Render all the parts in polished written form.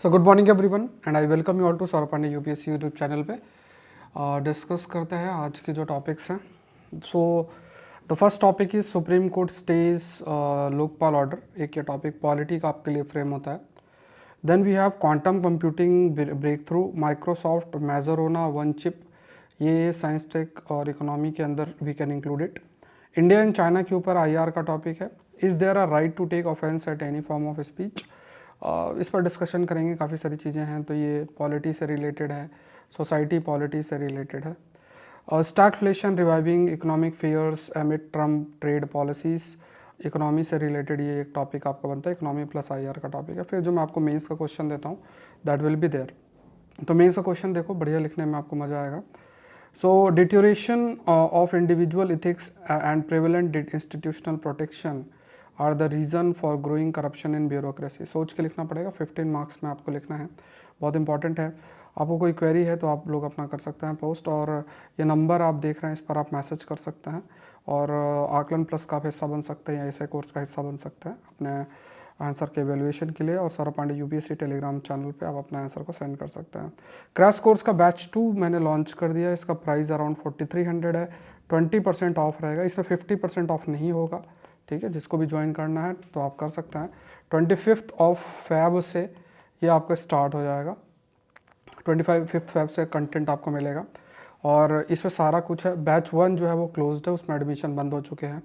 So good morning everyone and I welcome you all to Saurabh Pandey UPSC YouTube channel पे। Discuss करते हैं आज के जो टॉपिक्स हैं। So the first topic is Supreme Court stays Lokpal order. एक ये टॉपिक पॉलिटी का आपके लिए फ्रेम होता है। Then we have quantum computing breakthrough, Microsoft Majorana one chip. ये साइंस टेक और इकोनॉमी के अंदर we can include it. India and China के ऊपर आईआर का टॉपिक है। Is there a right to take offence at any form of speech. इस पर डिस्कशन करेंगे। काफ़ी सारी चीज़ें हैं, तो ये पॉलिटी से रिलेटेड है, सोसाइटी पॉलिटी से रिलेटेड है। Stagflation reviving economic fears amid Trump trade policies. Economy से रिलेटेड ये एक टॉपिक आपका बनता है, इकोनॉमी प्लस आईआर का टॉपिक है। फिर जो मैं आपको मेंस का क्वेश्चन देता हूँ दैट विल बी देयर। तो मेंस का क्वेश्चन देखो, बढ़िया लिखने में आपको मज़ा आएगा। So deterioration of individual ethics and prevalent institutional protection are the reason for growing corruption in bureaucracy. सोच के लिखना पड़ेगा, 15 मार्क्स में आपको लिखना है, बहुत इंपॉर्टेंट है। आपको कोई क्वेरी है तो आप लोग अपना कर सकते हैं पोस्ट, और ये नंबर आप देख रहे हैं इस पर आप मैसेज कर सकते हैं, और आकलन प्लस का आप हिस्सा बन सकते हैं या ऐसे कोर्स का हिस्सा बन सकते हैं अपने आंसर के एवेल्युएशन के लिए। और Saurabh Pandey UPSC Telegram channel पे आप अपने आंसर को सेंड कर सकते हैं। क्रैश कोर्स का बैच 2 मैंने लॉन्च कर दिया। इसका प्राइस अराउंड 4300 है। 20% ऑफ रहेगा, इसमें 50% ऑफ नहीं होगा, ठीक है। जिसको भी ज्वाइन करना है तो आप कर सकते हैं। 25 ऑफ फेब से ये आपका स्टार्ट हो जाएगा। 25 फेब से कंटेंट आपको मिलेगा, और इसमें सारा कुछ है। बैच 1 जो है वो क्लोज्ड है, उसमें एडमिशन बंद हो चुके हैं,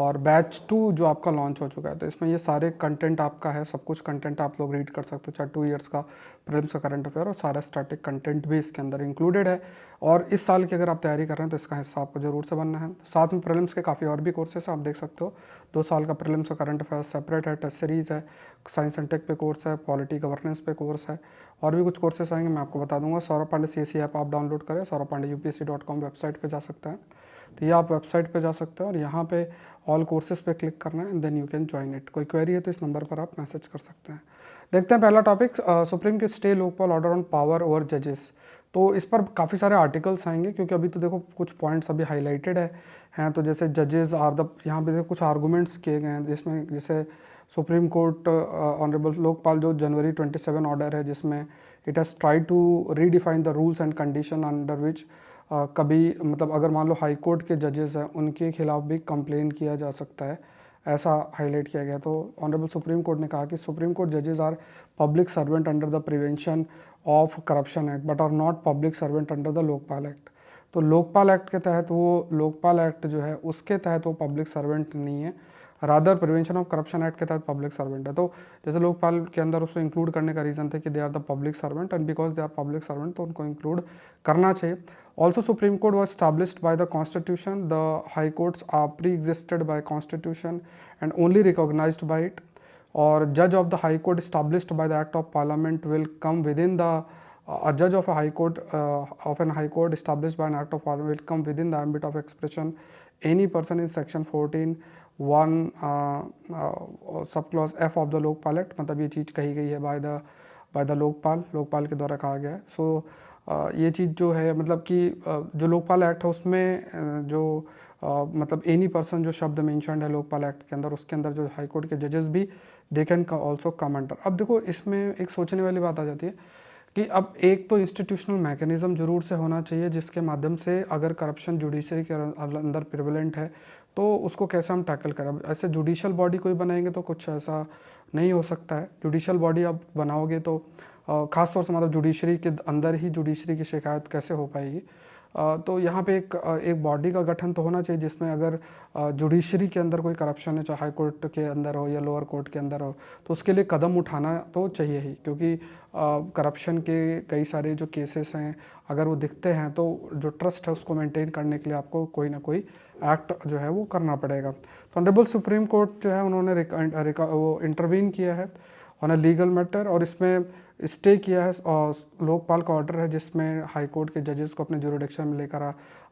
और बैच 2 जो आपका लॉन्च हो चुका है, तो इसमें ये सारे कंटेंट आपका है, सब कुछ कंटेंट आप लोग रीड कर सकते हो, चाहे 2 ईयर्स का प्रीलिम्स का करंट अफेयर, और सारा स्टैटिक कंटेंट भी इसके अंदर इंक्लूडेड है। और इस साल की अगर आप तैयारी कर रहे हैं तो इसका हिस्सा आपको जरूर से बनना है। साथ में प्रीलिम्स के काफ़ी और भी कोर्सेस आप देख सकते हो। 2 साल का प्रीलिम्स का करंट अफेयर सेपरेट है, टेस्ट सीरीज़ है, साइंस एंड टेक पे कोर्स है, पॉलिटी गवर्नेंस पे कोर्स है, और भी कुछ कोर्सेस आएंगे मैं आपको बता दूंगा। सौरभ पांडे CSE ऐप आप डाउनलोड करें, सौरभ पांडे UPSC.com वेबसाइट पे जा सकते हैं। तो ये आप वेबसाइट पे जा सकते हैं, और यहाँ पे ऑल कोर्सेज पे क्लिक करना है and then you can join it. कोई क्वेरी है तो इस नंबर पर आप मैसेज कर सकते हैं। देखते हैं पहला टॉपिक, सुप्रीम के stay Lokpal order on power over जजेस। तो इस पर काफ़ी सारे आर्टिकल्स आएंगे, क्योंकि अभी तो देखो कुछ पॉइंट्स अभी हाईलाइटेड हैं। तो जैसे जजेस आर द, यहाँ पे कुछ आर्गूमेंट्स किए गए हैं, जिसमें जैसे सुप्रीम कोर्ट ऑनरेबल लोकपाल जो जनवरी 27 ऑर्डर है, जिसमें it has try to redefine the rules and condition under which कभी मतलब अगर मान लो हाई कोर्ट के जजेस हैं उनके खिलाफ भी कंप्लेन किया जा सकता है, ऐसा हाईलाइट किया गया। तो ऑनरेबल सुप्रीम कोर्ट ने कहा कि सुप्रीम कोर्ट जजेस are public servant under the prevention of corruption act but are not public servant under the Lokpal act. तो लोकपाल एक्ट के तहत वो, लोकपाल एक्ट जो है उसके तहत वो पब्लिक सर्वेंट नहीं है, rather prevention of corruption act के तहत पब्लिक सर्वेंट है। तो जैसे लोकपाल के अंदर उसको इंक्लूड करने का रीज़न था कि they are the public servant, and because they are public servant तो उनको इंक्लूड करना चाहिए। Also, Supreme Court was established by the Constitution. The High Courts are pre-existed by Constitution and only recognized by it. Or judge of the High Court established by the Act of Parliament will come within the a judge of a High Court of an High Court established by an Act of Parliament will come within the ambit of expression any person in Section 14 1 subclause F of the Lokpal act. मतलब ये चीज़ कही गई है by the Lokpal के द्वारा कहा गया है। सो ये चीज़ जो है मतलब कि जो लोकपाल एक्ट है उसमें जो मतलब एनी पर्सन जो शब्द मेंशनड है लोकपाल एक्ट के अंदर, उसके अंदर जो हाई कोर्ट के जजेस भी they can also come under. अब देखो इसमें एक सोचने वाली बात आ जाती है कि अब एक तो इंस्टीट्यूशनल मैकेनिज्म जरूर से होना चाहिए, जिसके माध्यम से अगर करप्शन जुडिशरी के अंदर प्रिवेलेंट है तो उसको कैसे हम टैकल करें। अब ऐसे जुडिशल बॉडी कोई बनाएंगे तो कुछ ऐसा नहीं हो सकता है। जुडिशल बॉडी आप बनाओगे तो ख़ास तौर से मतलब जुडिशरी के अंदर ही जुडिशरी की शिकायत कैसे हो पाएगी। तो यहाँ पे एक बॉडी का गठन तो होना चाहिए, जिसमें अगर जुडिशरी के अंदर कोई करप्शन है, चाहे हाई कोर्ट के अंदर हो या लोअर कोर्ट के अंदर हो, तो उसके लिए कदम उठाना तो चाहिए ही, क्योंकि करप्शन के कई सारे जो केसेस हैं अगर वो दिखते हैं तो जो ट्रस्ट है उसको मेंटेन करने के लिए आपको कोई ना कोई एक्ट जो है वो करना पड़ेगा। तो ऑनरेबल सुप्रीम कोर्ट जो है उन्होंने वो इंटरवीन किया है ऑन अ लीगल मैटर, और इसमें स्टे किया है और लोकपाल का ऑर्डर है जिसमें हाई कोर्ट के जजेस को अपने ज्यूरिडिक्शन में लेकर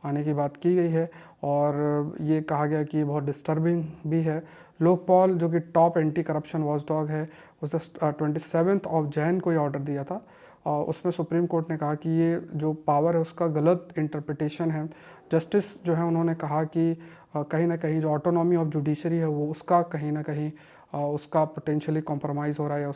आने की बात की गई है। और ये कहा गया कि बहुत डिस्टर्बिंग भी है। लोकपाल जो कि top anti corruption watch dog है, उसे 27 जैन को ये ऑर्डर दिया था, और उसमें सुप्रीम कोर्ट ने कहा कि ये जो पावर है उसका गलत इंटरप्रिटेशन है। जस्टिस जो है उन्होंने कहा कि कहीं ना कहीं जो ऑटोनॉमी ऑफ जुडिशरी है वो उसका कहीं ना कहीं उसका पोटेंशियली कॉम्प्रोमाइज़ हो रहा है या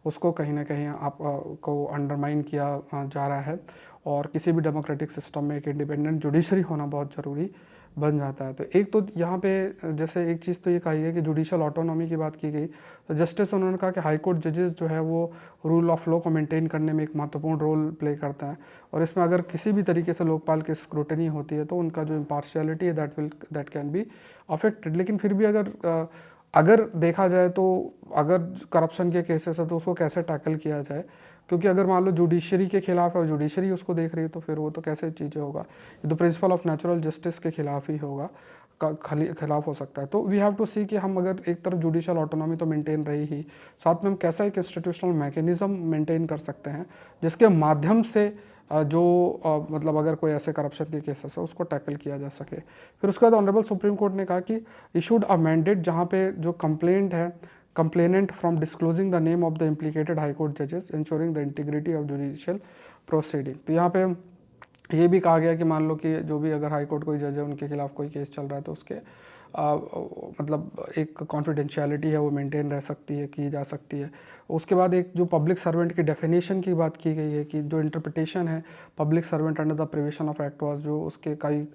उसको कहीं ना कहीं आप को अंडरमाइन किया जा रहा है। और किसी भी डेमोक्रेटिक सिस्टम में एक इंडिपेंडेंट जुडिशरी होना बहुत ज़रूरी बन जाता है। तो एक तो यहाँ पे जैसे एक चीज़ तो ये कही है कि जुडिशल ऑटोनॉमी की बात की गई, तो जस्टिस उन्होंने कहा कि हाई कोर्ट जजेस जो है वो रूल ऑफ लॉ को मेंटेन करने में एक महत्वपूर्ण रोल प्ले करता है, और इसमें अगर किसी भी तरीके से लोकपाल की स्क्रूटनी होती है तो उनका जो इम्पार्शियलिटी है दैट कैन बी अफेक्टेड। लेकिन फिर भी अगर देखा जाए तो अगर करप्शन के केसेस है तो उसको कैसे टैकल किया जाए, क्योंकि अगर मान लो जुडिशरी के खिलाफ है और जुडिशरी उसको देख रही है तो फिर वो तो कैसे चीज़ें होगा, ये तो प्रिंसिपल ऑफ नेचुरल जस्टिस के खिलाफ ही होगा, खिलाफ हो सकता है। तो वी हैव टू सी कि हम अगर एक तरफ जुडिशल ऑटोनॉमी तो मेंटेन रही ही, साथ में हम कैसा एक इंस्टीट्यूशनल मैकेनिज्म मेंटेन कर सकते हैं जिसके माध्यम से मतलब अगर कोई ऐसे करप्शन के केसेस है उसको टैकल किया जा सके। फिर उसके बाद ऑनरेबल सुप्रीम कोर्ट ने कहा कि इशूड अ मैंडेट जहाँ पे जो कंप्लेंट है complainant from disclosing the name of the implicated high court judges ensuring the integrity of judicial proceeding। तो यहाँ पे ये भी कहा गया कि मान लो कि जो भी अगर हाई कोर्ट कोई जज है उनके खिलाफ कोई केस चल रहा है तो उसके मतलब एक कॉन्फिडेंशियलिटी है वो मेंटेन रह सकती है, की जा सकती है। उसके बाद एक जो पब्लिक सर्वेंट की डेफिनेशन की बात की गई है कि जो इंटरप्रिटेशन है public servant under the prevention of act was, जो उसके कई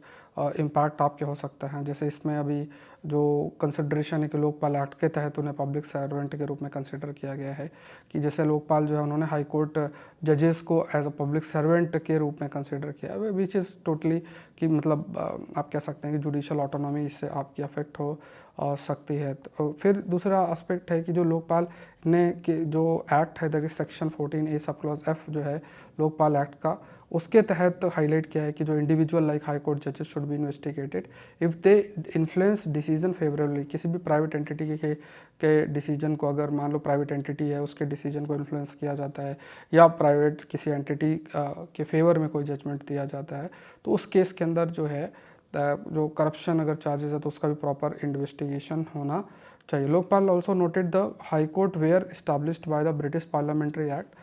इम्पैक्ट आपके हो सकते हैं। जैसे इसमें अभी जो कंसिड्रेशन है कि लोकपाल एक्ट के तहत उन्हें पब्लिक सर्वेंट के रूप में कंसिडर किया गया है, कि जैसे लोकपाल जो है उन्होंने हाई कोर्ट जजेस को एज अ पब्लिक सर्वेंट के रूप में कंसिडर किया है, विच इज़ टोटली कि मतलब आप कह सकते हैं कि जुडिशल ऑटोनॉमी इससे आपकी अफेक्ट हो सकती है। तो फिर दूसरा एस्पेक्ट है कि जो लोकपाल ने कि जो एक्ट है that is section 14A sub clause F जो है लोकपाल एक्ट का, उसके तहत हाईलाइट किया है कि जो इंडिविजुअल लाइक हाई कोर्ट जजेस should be investigated if they influence decision favourably. किसी भी प्राइवेट एंटिटी के डिसीजन को, अगर मान लो प्राइवेट एंटिटी है उसके डिसीजन को इन्फ्लुएंस किया जाता है या प्राइवेट किसी एंटिटी के फेवर में कोई जजमेंट दिया जाता है, तो उस केस के अंदर जो है जो करप्शन अगर चार्जेस है तो उसका भी प्रॉपर इन्वेस्टिगेशन होना चाहिए। Lokpal also noted the high court were established by the British parliamentary act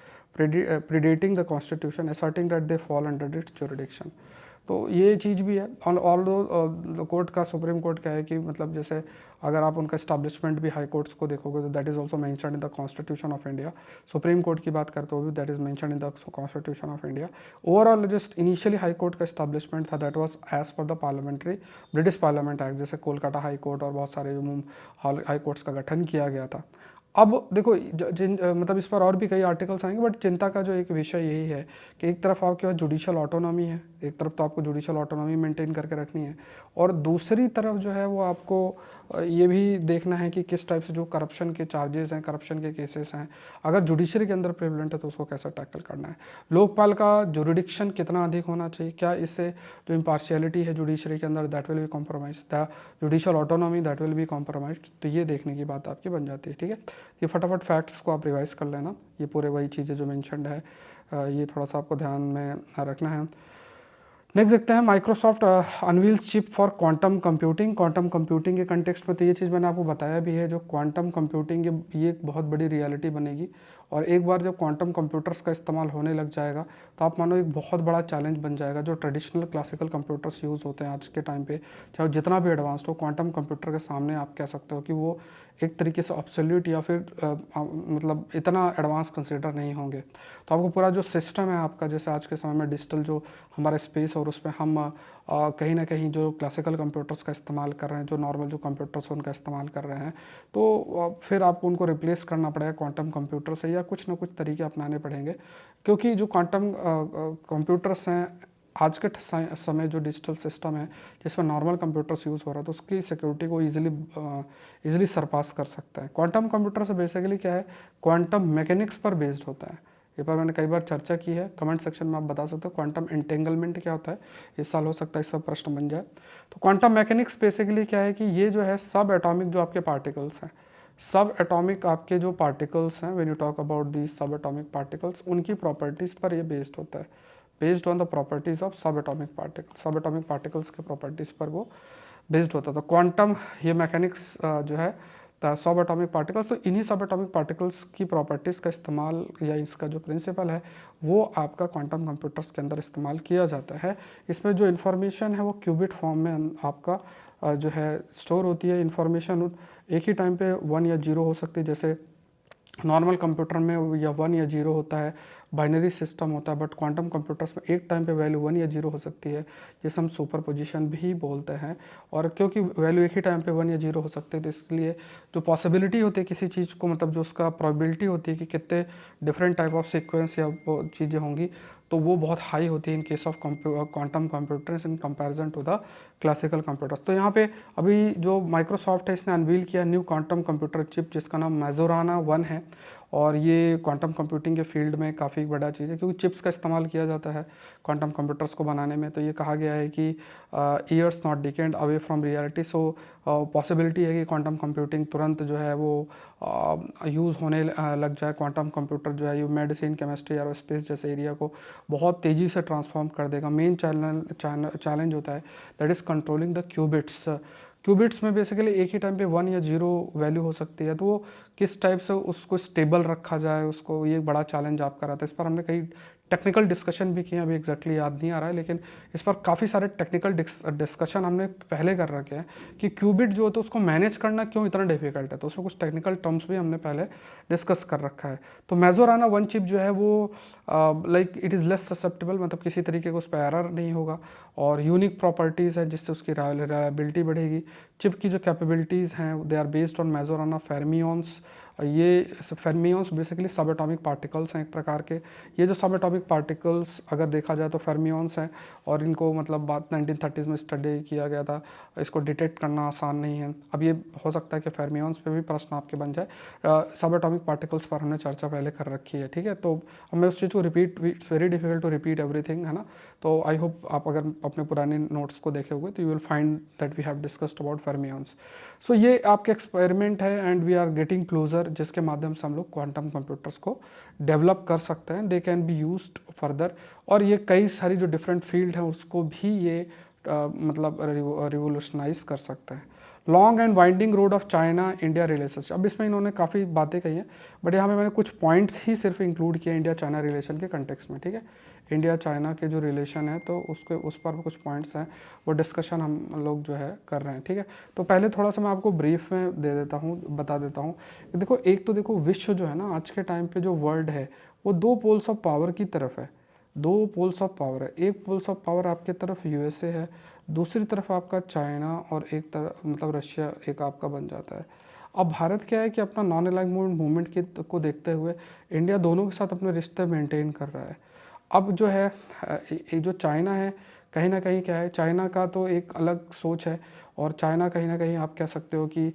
predating the constitution asserting that they fall under its jurisdiction। तो ये चीज़ भी है। ऑल दो कोर्ट का, सुप्रीम कोर्ट का है कि मतलब जैसे अगर आप उनका इस्टेब्लिशमेंट भी हाई कोर्ट्स को देखोगे तो that is also mentioned in the constitution of India. Supreme Court की बात करते हुए that is mentioned in the constitution of India. Overall just initially high court का इस्टेब्लिशमेंट था that was as per the parliamentary British parliament act, जैसे Kolkata high court और बहुत सारे हाई कोर्ट्स का गठन किया गया था। अब देखो मतलब इस पर और भी कई आर्टिकल्स आएंगे, बट चिंता का जो एक विषय यही है कि एक तरफ आपके पास जुडिशल ऑटोनॉमी है, एक तरफ तो आपको जुडिशल ऑटोनॉमी मेंटेन करके रखनी है, और दूसरी तरफ जो है वो आपको ये भी देखना है कि किस टाइप से जो करप्शन के चार्जेस हैं, करप्शन के केसेस हैं, अगर जुडिशरी के अंदर प्रेवलेंट है तो उसको कैसे टैकल करना है। लोकपाल का जुरिडिक्शन कितना अधिक होना चाहिए, क्या इससे जो इम्पार्शियलिटी है जुडिशरी के अंदर that will be compromise, the judicial autonomy that will be compromise. तो ये देखने की बात आपकी बन जाती है। ठीक है, ये फटाफट फैक्ट्स को आप रिवाइज कर लेना, ये पूरे वही चीज़ें जो मेंशन्ड है, ये थोड़ा सा आपको ध्यान में रखना है। नेक्स्ट देखते हैं, Microsoft unveils chip for quantum computing. Quantum computing के कंटेक्स्ट में तो ये चीज़ मैंने आपको बताया भी है, जो क्वांटम कंप्यूटिंग ये एक बहुत बड़ी रियलिटी बनेगी, और एक बार जब क्वांटम कंप्यूटर्स का इस्तेमाल होने लग जाएगा तो आप मानो एक बहुत बड़ा चैलेंज बन जाएगा। जो ट्रेडिशनल क्लासिकल कंप्यूटर्स यूज़ होते हैं आज के टाइम पे, चाहे जितना भी एडवांस्ड हो, क्वांटम कंप्यूटर के सामने आप कह सकते हो कि वो एक तरीके से ऑब्सोल्यूट या फिर मतलब इतना एडवांस कंसिडर नहीं होंगे। तो आपको पूरा जो सिस्टम है आपका, जैसे आज के समय में डिजिटल जो हमारा स्पेस और उसमें हम कहीं ना कहीं जो क्लासिकल कंप्यूटर्स का इस्तेमाल कर रहे हैं, जो नॉर्मल जो कंप्यूटर्स उनका इस्तेमाल कर रहे हैं, तो फिर आपको उनको रिप्लेस करना पड़ेगा क्वांटम कंप्यूटर से, या कुछ ना कुछ तरीके अपनाने पड़ेंगे, क्योंकि जो क्वांटम कंप्यूटर्स हैं आज के समय जो डिजिटल सिस्टम है जिसमें नॉर्मल कंप्यूटर्स यूज़ हो रहा है, तो उसकी सिक्योरिटी को ईजिली सरपास कर सकता है। क्वांटम कंप्यूटर से बेसिकली क्या है, क्वांटम मैकेनिक्स पर बेस्ड होता है। ये पर मैंने कई बार चर्चा की है, कमेंट सेक्शन में आप बता सकते हो क्वांटम एंटेंगलमेंट क्या होता है, इस साल हो सकता है इस पर प्रश्न बन जाए। तो क्वांटम मैकेनिक्स बेसिकली क्या है कि ये जो है सब एटॉमिक जो आपके पार्टिकल्स हैं, सब एटॉमिक आपके जो पार्टिकल्स हैं, when you talk about the सब एटॉमिक पार्टिकल्स, उनकी प्रॉपर्टीज़ पर ये बेस्ड होता है, based on the properties of सब एटॉमिक पार्टिकल्स, सब एटॉमिक पार्टिकल्स के प्रॉपर्टीज़ पर वो बेस्ड होता है। तो क्वांटम ये मैकेनिक्स जो है सब एटॉमिक पार्टिकल्स, तो इन्हीं सब एटॉमिक पार्टिकल्स की प्रॉपर्टीज़ का इस्तेमाल या इसका जो प्रिंसिपल है वो आपका क्वांटम कंप्यूटर्स के अंदर इस्तेमाल किया जाता है। इसमें जो इन्फॉर्मेशन है वो क्यूबिट फॉर्म में आपका जो है स्टोर होती है इंफॉर्मेशन, एक ही टाइम पे 1 या 0 हो सकती है। जैसे नॉर्मल कंप्यूटर में या 1 या 0 होता है, बाइनरी सिस्टम होता है, बट क्वांटम कंप्यूटर्स में एक टाइम पे वैल्यू 1 या 0 हो सकती है, जिसे हम सुपर पोजिशन भी बोलते हैं। और क्योंकि वैल्यू एक ही टाइम पे 1 या 0 हो सकते हैं, तो इसलिए जो पॉसिबिलिटी होती है किसी चीज़ को, मतलब जो उसका प्रोबेबिलिटी होती है कि कितने डिफरेंट टाइप ऑफ सीक्वेंस या वो चीज़ें होंगी, तो वो बहुत हाई होती है in case of quantum computers in comparison to the classical computers. तो यहाँ पे अभी जो माइक्रोसॉफ्ट है, इसने अनवील किया न्यू क्वांटम कंप्यूटर चिप, जिसका नाम मेजोराना 1 है। और ये क्वांटम कंप्यूटिंग के फील्ड में काफ़ी बड़ा चीज़ है, क्योंकि चिप्स का इस्तेमाल किया जाता है क्वांटम कंप्यूटर्स को बनाने में। तो ये कहा गया है कि years not decades away from reality. So possibility है कि क्वांटम कंप्यूटिंग तुरंत जो है वो यूज़ होने लग जाए। क्वांटम कंप्यूटर जो है ये मेडिसिन, केमिस्ट्री, एरोस्पेस जैसे एरिया को बहुत तेज़ी से ट्रांसफॉर्म कर देगा। मेन चैलेंज होता है that is controlling the qubits. Qubits में बेसिकली एक ही टाइम पे 1 या 0 वैल्यू हो सकती है, तो वो किस टाइप से उसको स्टेबल रखा जाए, उसको, ये बड़ा चैलेंज आपका रहता है। इस पर हमने कई टेक्निकल डिस्कशन भी किए, अभी एग्जैक्टली याद नहीं आ रहा है, लेकिन इस पर काफ़ी सारे टेक्निकल डिस्कशन हमने पहले कर रखे हैं कि क्यूबिट जो होता है उसको मैनेज करना क्यों इतना डिफिकल्ट है। तो उसमें कुछ टेक्निकल टर्म्स भी हमने पहले डिस्कस कर रखा है। तो मेजोराना 1 चिप जो है वो like it is less susceptible, मतलब किसी तरीके का उस पर एरर नहीं होगा, और यूनिक प्रॉपर्टीज़ है जिससे उसकी रिलायबिलिटी बढ़ेगी। चिप की जो कैपेबिलिटीज़ हैं दे आर बेस्ड ऑन मेजोराना फेर्मियंस। ये फेर्मियंस बेसिकली सब एटॉमिक पार्टिकल्स हैं एक प्रकार के। ये जो सब एटॉमिक पार्टिकल्स अगर देखा जाए तो फेर्मियंस हैं, और इनको मतलब बात 1930s में स्टडी किया गया था। इसको डिटेक्ट करना आसान नहीं है। अब ये हो सकता है कि फेर्मियंस पे भी प्रश्न आपके बन जाए। सब एटॉमिक पार्टिकल्स पर हमने चर्चा पहले कर रखी है, ठीक है। तो अब मैं उस चीज़ को repeat, it's very difficult to repeat everything, है ना। तो आई होप आप अगर अपने पुराने नोट्स को देखे हुए तो you will find that we have discussed about fermions. So ये आपके एक्सपेरिमेंट है and we are getting closer, जिसके माध्यम से हम लोग क्वांटम कंप्यूटर्स को डेवलप कर सकते हैं। They can be used further, और ये कई सारी जो डिफरेंट फील्ड हैं उसको भी ये मतलब रिवोल्यूशनाइज कर सकते हैं। Long and winding road of China India relationship, अब इसमें इन्होंने काफ़ी बातें कही हैं, बट यहाँ पे मैंने कुछ पॉइंट्स ही सिर्फ इंक्लूड किए इंडिया चाइना रिलेशन के कंटेक्स्ट में, ठीक है। इंडिया चाइना के जो रिलेशन है तो उस पर कुछ पॉइंट्स हैं, वो डिस्कशन हम लोग जो है कर रहे हैं, ठीक है। तो पहले थोड़ा सा मैं आपको ब्रीफ में दे देता हूँ, बता देता हूँ। देखो, एक तो देखो विश्व जो है ना आज के टाइम पे जो वर्ल्ड है वो 2 पोल्स ऑफ पावर की तरफ है। 2 पोल्स ऑफ पावर है। एक पोल्स ऑफ पावर आपके तरफ यूएसए है, दूसरी तरफ आपका चाइना, और एक तरफ मतलब रशिया एक आपका बन जाता है। अब भारत क्या है कि अपना नॉन अलाइनमेंट मूवमेंट को देखते हुए इंडिया दोनों के साथ अपने रिश्ते मेंटेन कर रहा है। अब जो है ये जो चाइना है, कहीं ना कहीं क्या है, चाइना का तो एक अलग सोच है, और चाइना कहीं ना कहीं आप कह सकते हो कि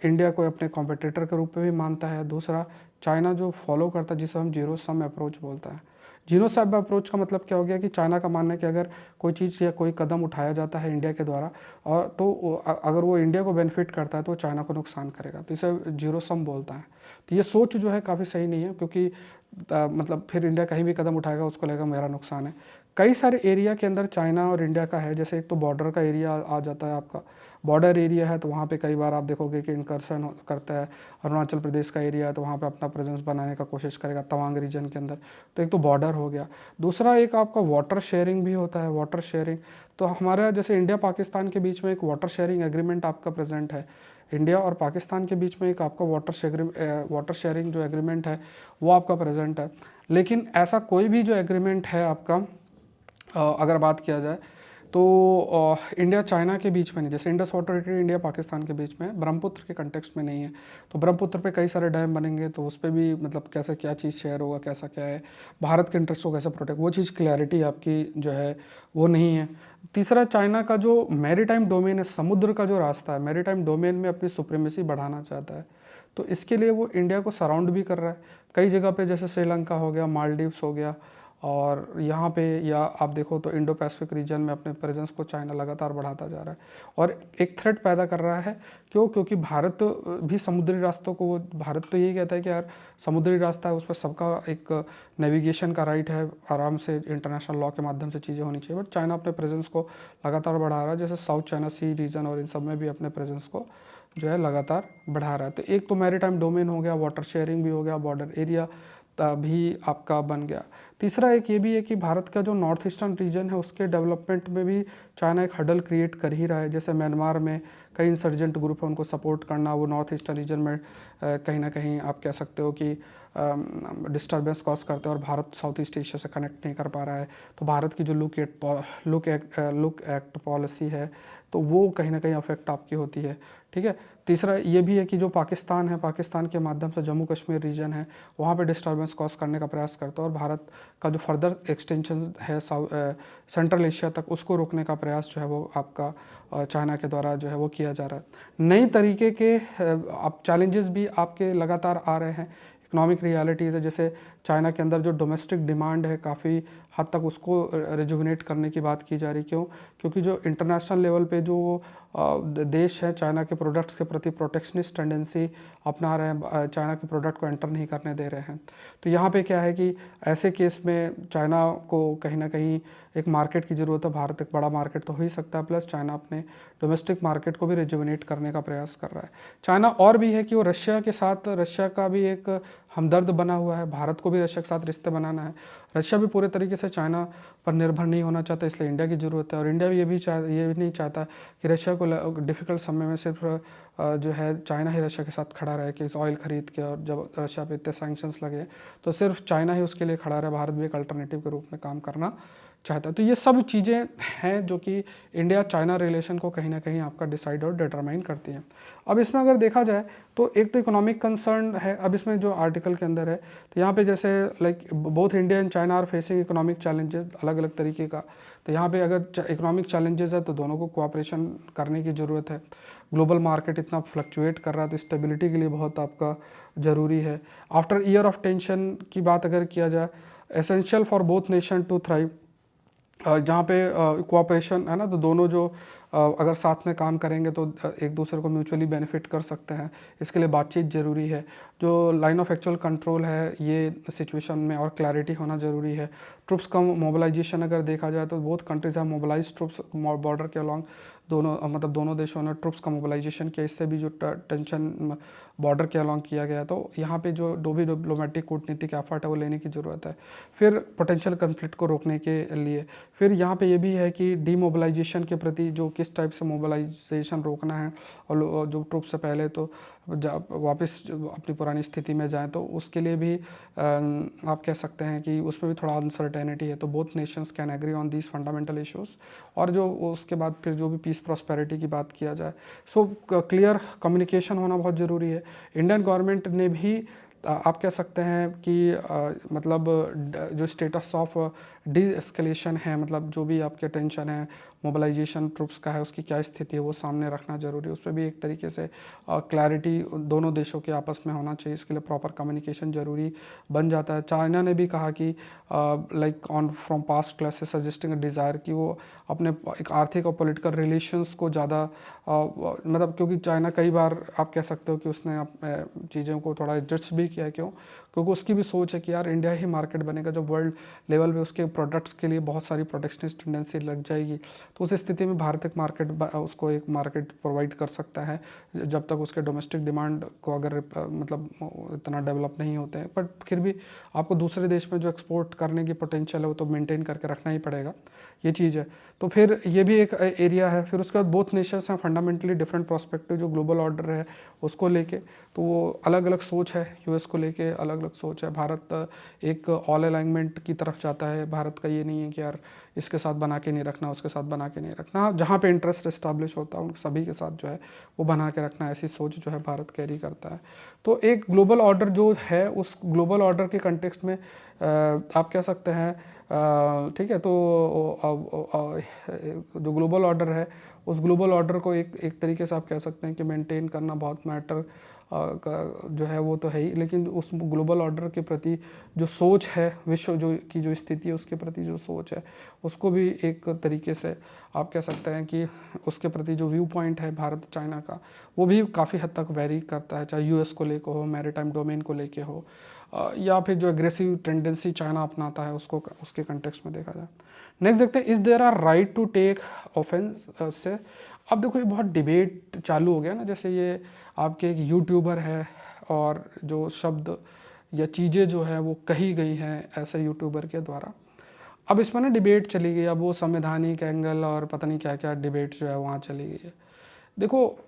इंडिया को अपने कॉम्पिटिटर के रूप में भी मानता है। दूसरा, चाइना जो फॉलो करता है जिसे हम जीरो सम अप्रोच बोलता है। जीरो सम अप्रोच का मतलब क्या हो गया कि चाइना का मानना है कि अगर कोई चीज़ या कोई कदम उठाया जाता है इंडिया के द्वारा, और तो अगर वो इंडिया को बेनिफिट करता है तो चाइना को नुकसान करेगा, तो इसे जीरो सम बोलता है। तो ये सोच जो है काफ़ी सही नहीं है, क्योंकि मतलब फिर इंडिया कहीं भी कदम उठाएगा उसको लगेगा मेरा नुकसान है। कई सारे एरिया के अंदर चाइना और इंडिया का है, जैसे एक तो बॉर्डर का एरिया आ जाता है आपका। बॉर्डर एरिया है तो वहाँ पे कई बार आप देखोगे कि इनकर्शन करता है। अरुणाचल प्रदेश का एरिया है तो वहाँ पे अपना प्रेजेंस बनाने का कोशिश करेगा तवांग रीजन के अंदर। तो एक तो बॉर्डर हो गया। दूसरा एक आपका वाटर शेयरिंग भी होता है। वाटर शेयरिंग तो हमारा जैसे इंडिया पाकिस्तान के बीच में एक वाटर शेयरिंग एग्रीमेंट आपका प्रेजेंट है। इंडिया और पाकिस्तान के बीच में एक आपका वाटर शेयरिंग जो एग्रीमेंट है वो आपका प्रेजेंट है। लेकिन ऐसा कोई भी जो एग्रीमेंट है आपका, अगर बात किया जाए तो इंडिया चाइना के बीच में नहीं, जैसे Indus water treaty India Pakistan के बीच में, ब्रह्मपुत्र के कंटेक्स्ट में नहीं है। तो ब्रह्मपुत्र पे कई सारे डैम बनेंगे तो उस पर भी मतलब कैसा क्या चीज़ शेयर होगा, कैसा क्या है, भारत के इंटरेस्ट को कैसे प्रोटेक्ट, वो चीज़ क्लैरिटी आपकी जो है वो नहीं है। तीसरा, चाइना का जो मैरीटाइम डोमेन है, समुद्र का जो रास्ता है, मैरीटाइम डोमेन में अपनी सुप्रीमेसी बढ़ाना चाहता है। तो इसके लिए वो इंडिया को सराउंड भी कर रहा है कई जगह पे, जैसे श्रीलंका हो गया, मालदीव्स हो गया, और यहाँ पे या आप देखो तो इंडो पैसिफिक रीजन में अपने प्रेजेंस को चाइना लगातार बढ़ाता जा रहा है और एक थ्रेट पैदा कर रहा है। क्योंकि भारत भी समुद्री रास्तों को, भारत तो यही कहता है कि यार समुद्री रास्ता है उस पर सबका एक नेविगेशन का राइट है, आराम से इंटरनेशनल लॉ के माध्यम से चीज़ें होनी चाहिए। बट चाइना अपने प्रेजेंस को लगातार बढ़ा रहा है, जैसे साउथ चाइना सी रीजन और इन सब में भी अपने प्रेजेंस को जो है लगातार बढ़ा रहा है। तो एक तो मैरीटाइम डोमेन हो गया, वाटर शेयरिंग भी हो गया, बॉर्डर एरिया भी आपका बन गया। तीसरा एक ये भी है कि भारत का जो नॉर्थ ईस्टर्न रीजन है उसके डेवलपमेंट में भी चाइना एक हडल क्रिएट कर ही रहा है। जैसे म्यांमार में कई इंसर्जेंट ग्रुप है, उनको सपोर्ट करना, वो नॉर्थ ईस्टर्न रीजन में कहीं ना कहीं आप कह सकते हो कि डिस्टर्बेंस कॉज करते हैं और भारत साउथ ईस्ट एशिया से कनेक्ट नहीं कर पा रहा है। तो भारत की जो लुक एक्ट पॉलिसी है तो वो कहीं ना कहीं अफेक्ट आपकी होती है। ठीक है। तीसरा ये भी है कि जो पाकिस्तान है, पाकिस्तान के माध्यम से जम्मू कश्मीर रीजन है वहाँ पे डिस्टर्बेंस कॉज करने का प्रयास करता है और भारत का जो फर्दर एक्सटेंशन है सेंट्रल एशिया तक, उसको रोकने का प्रयास जो है वो आपका चाइना के द्वारा जो है वो किया जा रहा है। नई तरीके के आप चैलेंजेस भी आपके लगातार आ रहे हैं। इकोनॉमिक रियलिटीज़ है, जैसे चाइना के अंदर जो डोमेस्टिक डिमांड है काफ़ी हद तक उसको रिजुविनेट करने की बात की जा रही। क्यों? क्योंकि जो इंटरनेशनल लेवल पे जो देश है चाइना के प्रोडक्ट्स के प्रति प्रोटेक्शनिस्ट टेंडेंसी अपना रहे हैं, चाइना के प्रोडक्ट को एंटर नहीं करने दे रहे हैं। तो यहाँ पे क्या है कि ऐसे केस में चाइना को कहीं ना कहीं एक मार्केट की ज़रूरत है। भारत एक बड़ा मार्केट तो हो ही सकता है, प्लस चाइना अपने डोमेस्टिक मार्केट को भी रिजुविनेट करने का प्रयास कर रहा है। चाइना और भी है कि वो रशिया के साथ, रशिया का भी एक हमदर्द बना हुआ है, भारत को भी रशिया के साथ रिश्ते बनाना है। रशिया भी पूरे तरीके से चाइना पर निर्भर नहीं होना चाहता, इसलिए इंडिया की ज़रूरत है। और इंडिया भी ये भी नहीं चाहता कि रशिया को डिफ़िकल्ट समय में सिर्फ जो है चाइना ही रशिया के साथ खड़ा रहे कि ऑयल खरीद के, और जब रशिया पे इतने सैंक्शंस लगे तो सिर्फ चाइना ही उसके लिए खड़ा रहे, भारत भी एक अल्टरनेटिव के रूप में काम करना चाहता है। तो ये सब चीज़ें हैं जो कि इंडिया चाइना रिलेशन को कहीं ना कहीं आपका डिसाइड और डिटरमाइन करती हैं। अब इसमें अगर देखा जाए तो एक तो इकोनॉमिक कंसर्न है। अब इसमें जो आर्टिकल के अंदर है तो यहाँ पे जैसे like both India and China are facing economic challenges अलग अलग तरीके का। तो यहाँ पे अगर इकोनॉमिक चैलेंजेस है तो दोनों को कोऑपरेशन करने की ज़रूरत है। ग्लोबल मार्केट इतना फ्लक्चुएट कर रहा है तो स्टेबिलिटी के लिए बहुत आपका ज़रूरी है। आफ्टर ईयर ऑफ टेंशन की बात अगर किया जाए, essential for both nation to thrive, जहाँ पे कोऑपरेशन है ना, तो दोनों जो अगर साथ में काम करेंगे तो एक दूसरे को म्यूचुअली बेनिफिट कर सकते हैं। इसके लिए बातचीत ज़रूरी है। जो लाइन ऑफ एक्चुअल कंट्रोल है ये सिचुएशन में और क्लैरिटी होना ज़रूरी है। ट्रुप्स का मोबिलाइजेशन अगर देखा जाए तो both countries have mobilize troops border के अलॉन्ग। दोनों मतलब दोनों देशों ने ट्रुप्स का मोबिलाइजेशन किया, इससे भी जो टेंशन बॉर्डर के अलॉन्ग किया गया। तो यहाँ पे जो भी डिप्लोमेटिक कूटनीतिक एफर्ट है वो लेने की ज़रूरत है। फिर पोटेंशियल कन्फ्लिक्ट को रोकने के लिए फिर यहाँ पे ये भी है कि डीमोबिलाइजेशन के प्रति जो किस टाइप से मोबिलाइजेशन रोकना है, और जो ट्रुप्स से पहले तो वापस अपनी पुरानी स्थिति में जाएं, तो उसके लिए भी आप कह सकते हैं कि उसमें भी थोड़ा अनसर्टेनिटी है। तो both nations can agree on these fundamental issues. और जो उसके बाद फिर जो भी पीस प्रॉस्पेरिटी की बात किया जाए, सो क्लियर कम्युनिकेशन होना बहुत ज़रूरी है। इंडियन गवर्नमेंट ने भी आप कह सकते हैं कि मतलब जो स्टेटस ऑफ डी एस्केलेशन है, मतलब जो भी आपके टेंशन है मोबिलाइजेशन ट्रुप्स का है उसकी क्या स्थिति है वो सामने रखना जरूरी है। उस पर भी एक तरीके से क्लैरिटी दोनों देशों के आपस में होना चाहिए। इसके लिए प्रॉपर कम्युनिकेशन जरूरी बन जाता है। चाइना ने भी कहा कि like on from past classes suggesting a desire कि वो अपने एक आर्थिक और पॉलिटिकल रिलेशंस को ज़्यादा मतलब, क्योंकि चाइना कई बार आप कह सकते हो कि उसने चीज़ों को थोड़ा एडजस्ट भी किया है। क्यों? क्योंकि उसकी भी सोच है कि यार इंडिया ही मार्केट बनेगा जब वर्ल्ड लेवल पे उसके प्रोडक्ट्स के लिए बहुत सारी प्रोटेक्शनिस्ट टेंडेंसी लग जाएगी। तो उस स्थिति में भारत एक मार्केट उसको एक मार्केट प्रोवाइड कर सकता है जब तक उसके डोमेस्टिक डिमांड को अगर मतलब इतना डेवलप नहीं होते हैं। बट फिर भी आपको दूसरे देश में जो एक्सपोर्ट करने की पोटेंशियल है वो तो मेंटेन करके रखना ही पड़ेगा, ये चीज़ है। तो फिर ये भी एक एरिया है। फिर उसके बाद बोथ नेशंस हैं फंडामेंटली डिफरेंट पर्सपेक्टिव जो ग्लोबल ऑर्डर है उसको लेके, तो वो अलग अलग सोच है। यूएस को लेके अलग अलग सोच है। भारत एक ऑल अलाइनमेंट की तरफ जाता है। भारत का ये नहीं है कि यार इसके साथ बना के नहीं रखना, उसके साथ बना के नहीं रखना, जहाँ पे इंटरेस्ट इस्टेब्लिश होता है उन सभी के साथ जो है वो बना के रखना, ऐसी सोच जो है भारत कैरी करता है। तो एक ग्लोबल ऑर्डर जो है उस ग्लोबल ऑर्डर के कंटेक्स्ट में आप कह सकते हैं ठीक है। तो जो ग्लोबल ऑर्डर है उस ग्लोबल ऑर्डर को एक तरीके से आप कह सकते हैं कि मेंटेन करना बहुत मैटर का जो है वो तो है ही, लेकिन उस ग्लोबल ऑर्डर के प्रति जो सोच है, विश्व जो की जो स्थिति है उसके प्रति जो सोच है उसको भी एक तरीके से आप कह सकते हैं कि उसके प्रति जो व्यू पॉइंट है भारत चाइना का वो भी काफ़ी हद तक वेरी करता है। चाहे यूएस को लेकर हो, मैरीटाइम डोमेन को लेके हो, या फिर जो एग्रेसिव टेंडेंसी चाइना अपनाता है उसको उसके कंटेक्स्ट में देखा जाए। नेक्स्ट देखते हैं, is there are right to take offense से अब देखो ये बहुत डिबेट चालू हो गया ना, जैसे ये आपके एक यूट्यूबर है और जो शब्द या चीज़ें जो है वो कही गई हैं ऐसे यूट्यूबर के द्वारा, अब इसमें ना डिबेट चली गई, अब वो संवैधानिक एंगल और पता नहीं क्या क्या डिबेट जो है वहाँ चली गई है। देखो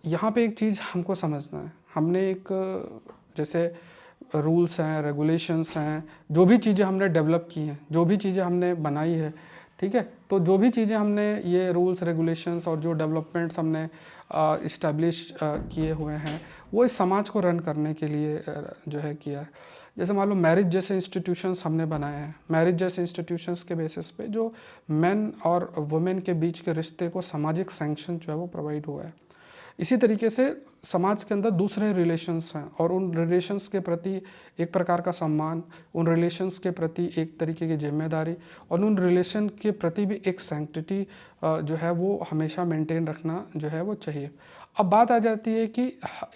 यहाँ पे एक चीज़ हमको समझना है, हमने एक जैसे रूल्स हैं, रेगुलेशंस हैं, जो भी चीज़ें हमने डेवलप की हैं, जो भी चीज़ें हमने बनाई है, ठीक है, तो जो भी चीज़ें हमने ये रूल्स रेगुलेशंस और जो डेवलपमेंट्स हमने इस्टेब्लिश किए हुए हैं, वो इस समाज को रन करने के लिए जो है किया है। जैसे मान लो मैरिज जैसे इंस्टीट्यूशंस हमने बनाए हैं, मैरिज जैसे इंस्टीट्यूशंस के बेसिस पे जो मेन और वुमेन के बीच के रिश्ते को सामाजिक सैंक्शन जो है वो प्रोवाइड हुआ है। इसी तरीके से समाज के अंदर दूसरे रिलेशंस हैं और उन रिलेशंस के प्रति एक प्रकार का सम्मान, उन रिलेशंस के प्रति एक तरीके की जिम्मेदारी और उन रिलेशन के प्रति भी एक सैंक्टिटी जो है वो हमेशा मेंटेन रखना जो है वो चाहिए। अब बात आ जाती है कि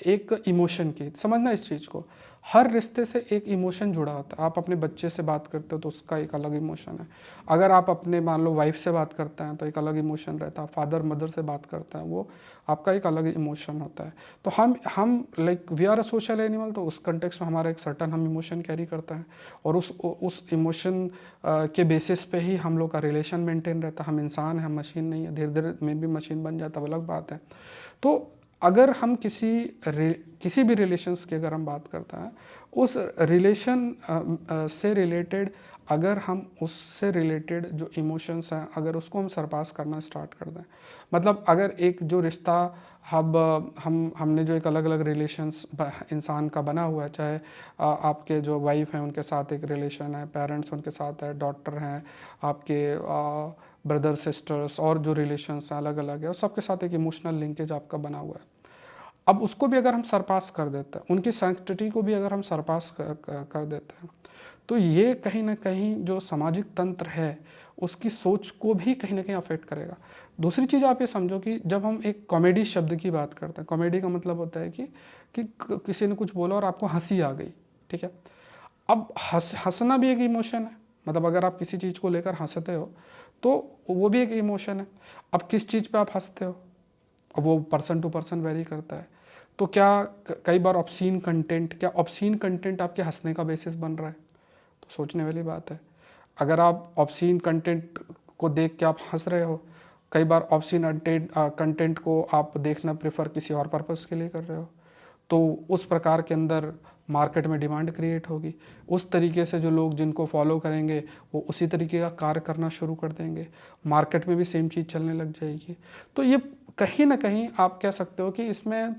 एक इमोशन की, समझना इस चीज़ को, हर रिश्ते से एक इमोशन जुड़ा होता है। आप अपने बच्चे से बात करते हो तो उसका एक अलग इमोशन है, अगर आप अपने मान लो वाइफ से बात करते हैं तो एक अलग इमोशन रहता है, फादर मदर से बात करते हैं वो आपका एक अलग इमोशन होता है। तो हम like we are a social animal, तो उस कंटेक्स्ट में हमारा एक सर्टन हम इमोशन कैरी करते हैं और उस इमोशन के बेसिस पे ही हम लोग का रिलेशन मेंटेन रहता है। हम इंसान हैं, हम मशीन नहीं है, धीरे धीरे में भी मशीन बन जाता है, अलग बात है। तो अगर हम किसी भी रिलेशंस की अगर हम बात करते हैं, उस रिलेशन से रिलेटेड अगर हम उससे रिलेटेड जो इमोशंस हैं अगर उसको हम सरपास करना स्टार्ट कर दें, मतलब अगर एक जो रिश्ता हमने जो एक अलग अलग रिलेशंस इंसान का बना हुआ है, चाहे आपके जो वाइफ हैं उनके साथ एक रिलेशन है, पेरेंट्स उनके साथ है, डॉटर हैं आपके, ब्रदर सिस्टर्स और जो रिलेशंस हैं अलग अलग है, और सबके साथ एक इमोशनल लिंकेज आपका बना हुआ है। अब उसको भी अगर हम सरपास कर देते हैं, उनकी सैंक्टिटी को भी अगर हम सरपास कर देते हैं, तो ये कहीं ना कहीं जो सामाजिक तंत्र है उसकी सोच को भी कहीं ना कहीं अफेक्ट करेगा। दूसरी चीज़ आप ये समझो कि जब हम एक कॉमेडी शब्द की बात करते हैं, कॉमेडी का मतलब होता है कि किसी ने कुछ बोला और आपको हंसी आ गई, ठीक है। अब हंसना भी एक इमोशन है, मतलब अगर आप किसी चीज़ को लेकर हंसते हो तो वो भी एक इमोशन है। अब किस चीज़ पे आप हंसते हो, अब वो पर्सन टू पर्सन वेरी करता है। तो क्या कई बार ऑब्सीन कंटेंट, क्या ऑब्सीन कंटेंट आपके हंसने का बेसिस बन रहा है? तो सोचने वाली बात है। अगर आप ऑब्सीन कंटेंट को देख के आप हंस रहे हो, कई बार ऑब्सीन कंटेंट को आप देखना प्रेफर किसी और पर्पस के लिए कर रहे हो, तो उस प्रकार के अंदर मार्केट में डिमांड क्रिएट होगी। उस तरीके से जो लोग जिनको फॉलो करेंगे वो उसी तरीके का कार्य करना शुरू कर देंगे, मार्केट में भी सेम चीज़ चलने लग जाएगी। तो ये कहीं ना कहीं आप कह सकते हो कि इसमें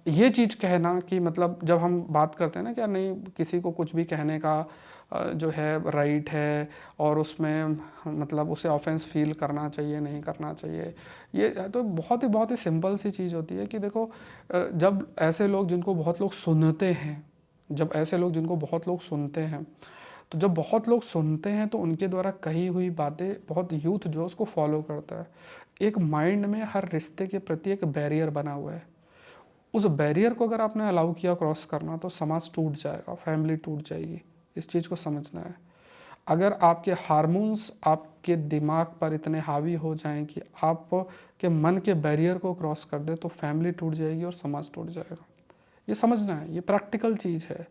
ये चीज़ कहना कि मतलब जब हम बात करते हैं ना क्या नहीं किसी को कुछ भी कहने का जो है राइट है और उसमें मतलब उसे ऑफेंस फील करना चाहिए नहीं करना चाहिए, ये तो बहुत ही सिंपल सी चीज़ होती है कि देखो जब ऐसे लोग जिनको बहुत लोग सुनते हैं, जब ऐसे लोग जिनको बहुत लोग सुनते हैं, तो जब बहुत लोग सुनते हैं तो उनके द्वारा कही हुई बातें बहुत यूथ जो उसको फॉलो करता है। एक माइंड में हर रिश्ते के प्रति एक बैरियर बना हुआ है, उस बैरियर को अगर आपने अलाउ किया क्रॉस करना तो समाज टूट जाएगा, फैमिली टूट जाएगी। इस चीज़ को समझना है। अगर आपके हार्मोन्स आपके दिमाग पर इतने हावी हो जाएं कि आप के मन के बैरियर को क्रॉस कर दे तो फैमिली टूट जाएगी और समाज टूट जाएगा। ये समझना है, ये प्रैक्टिकल चीज़ है।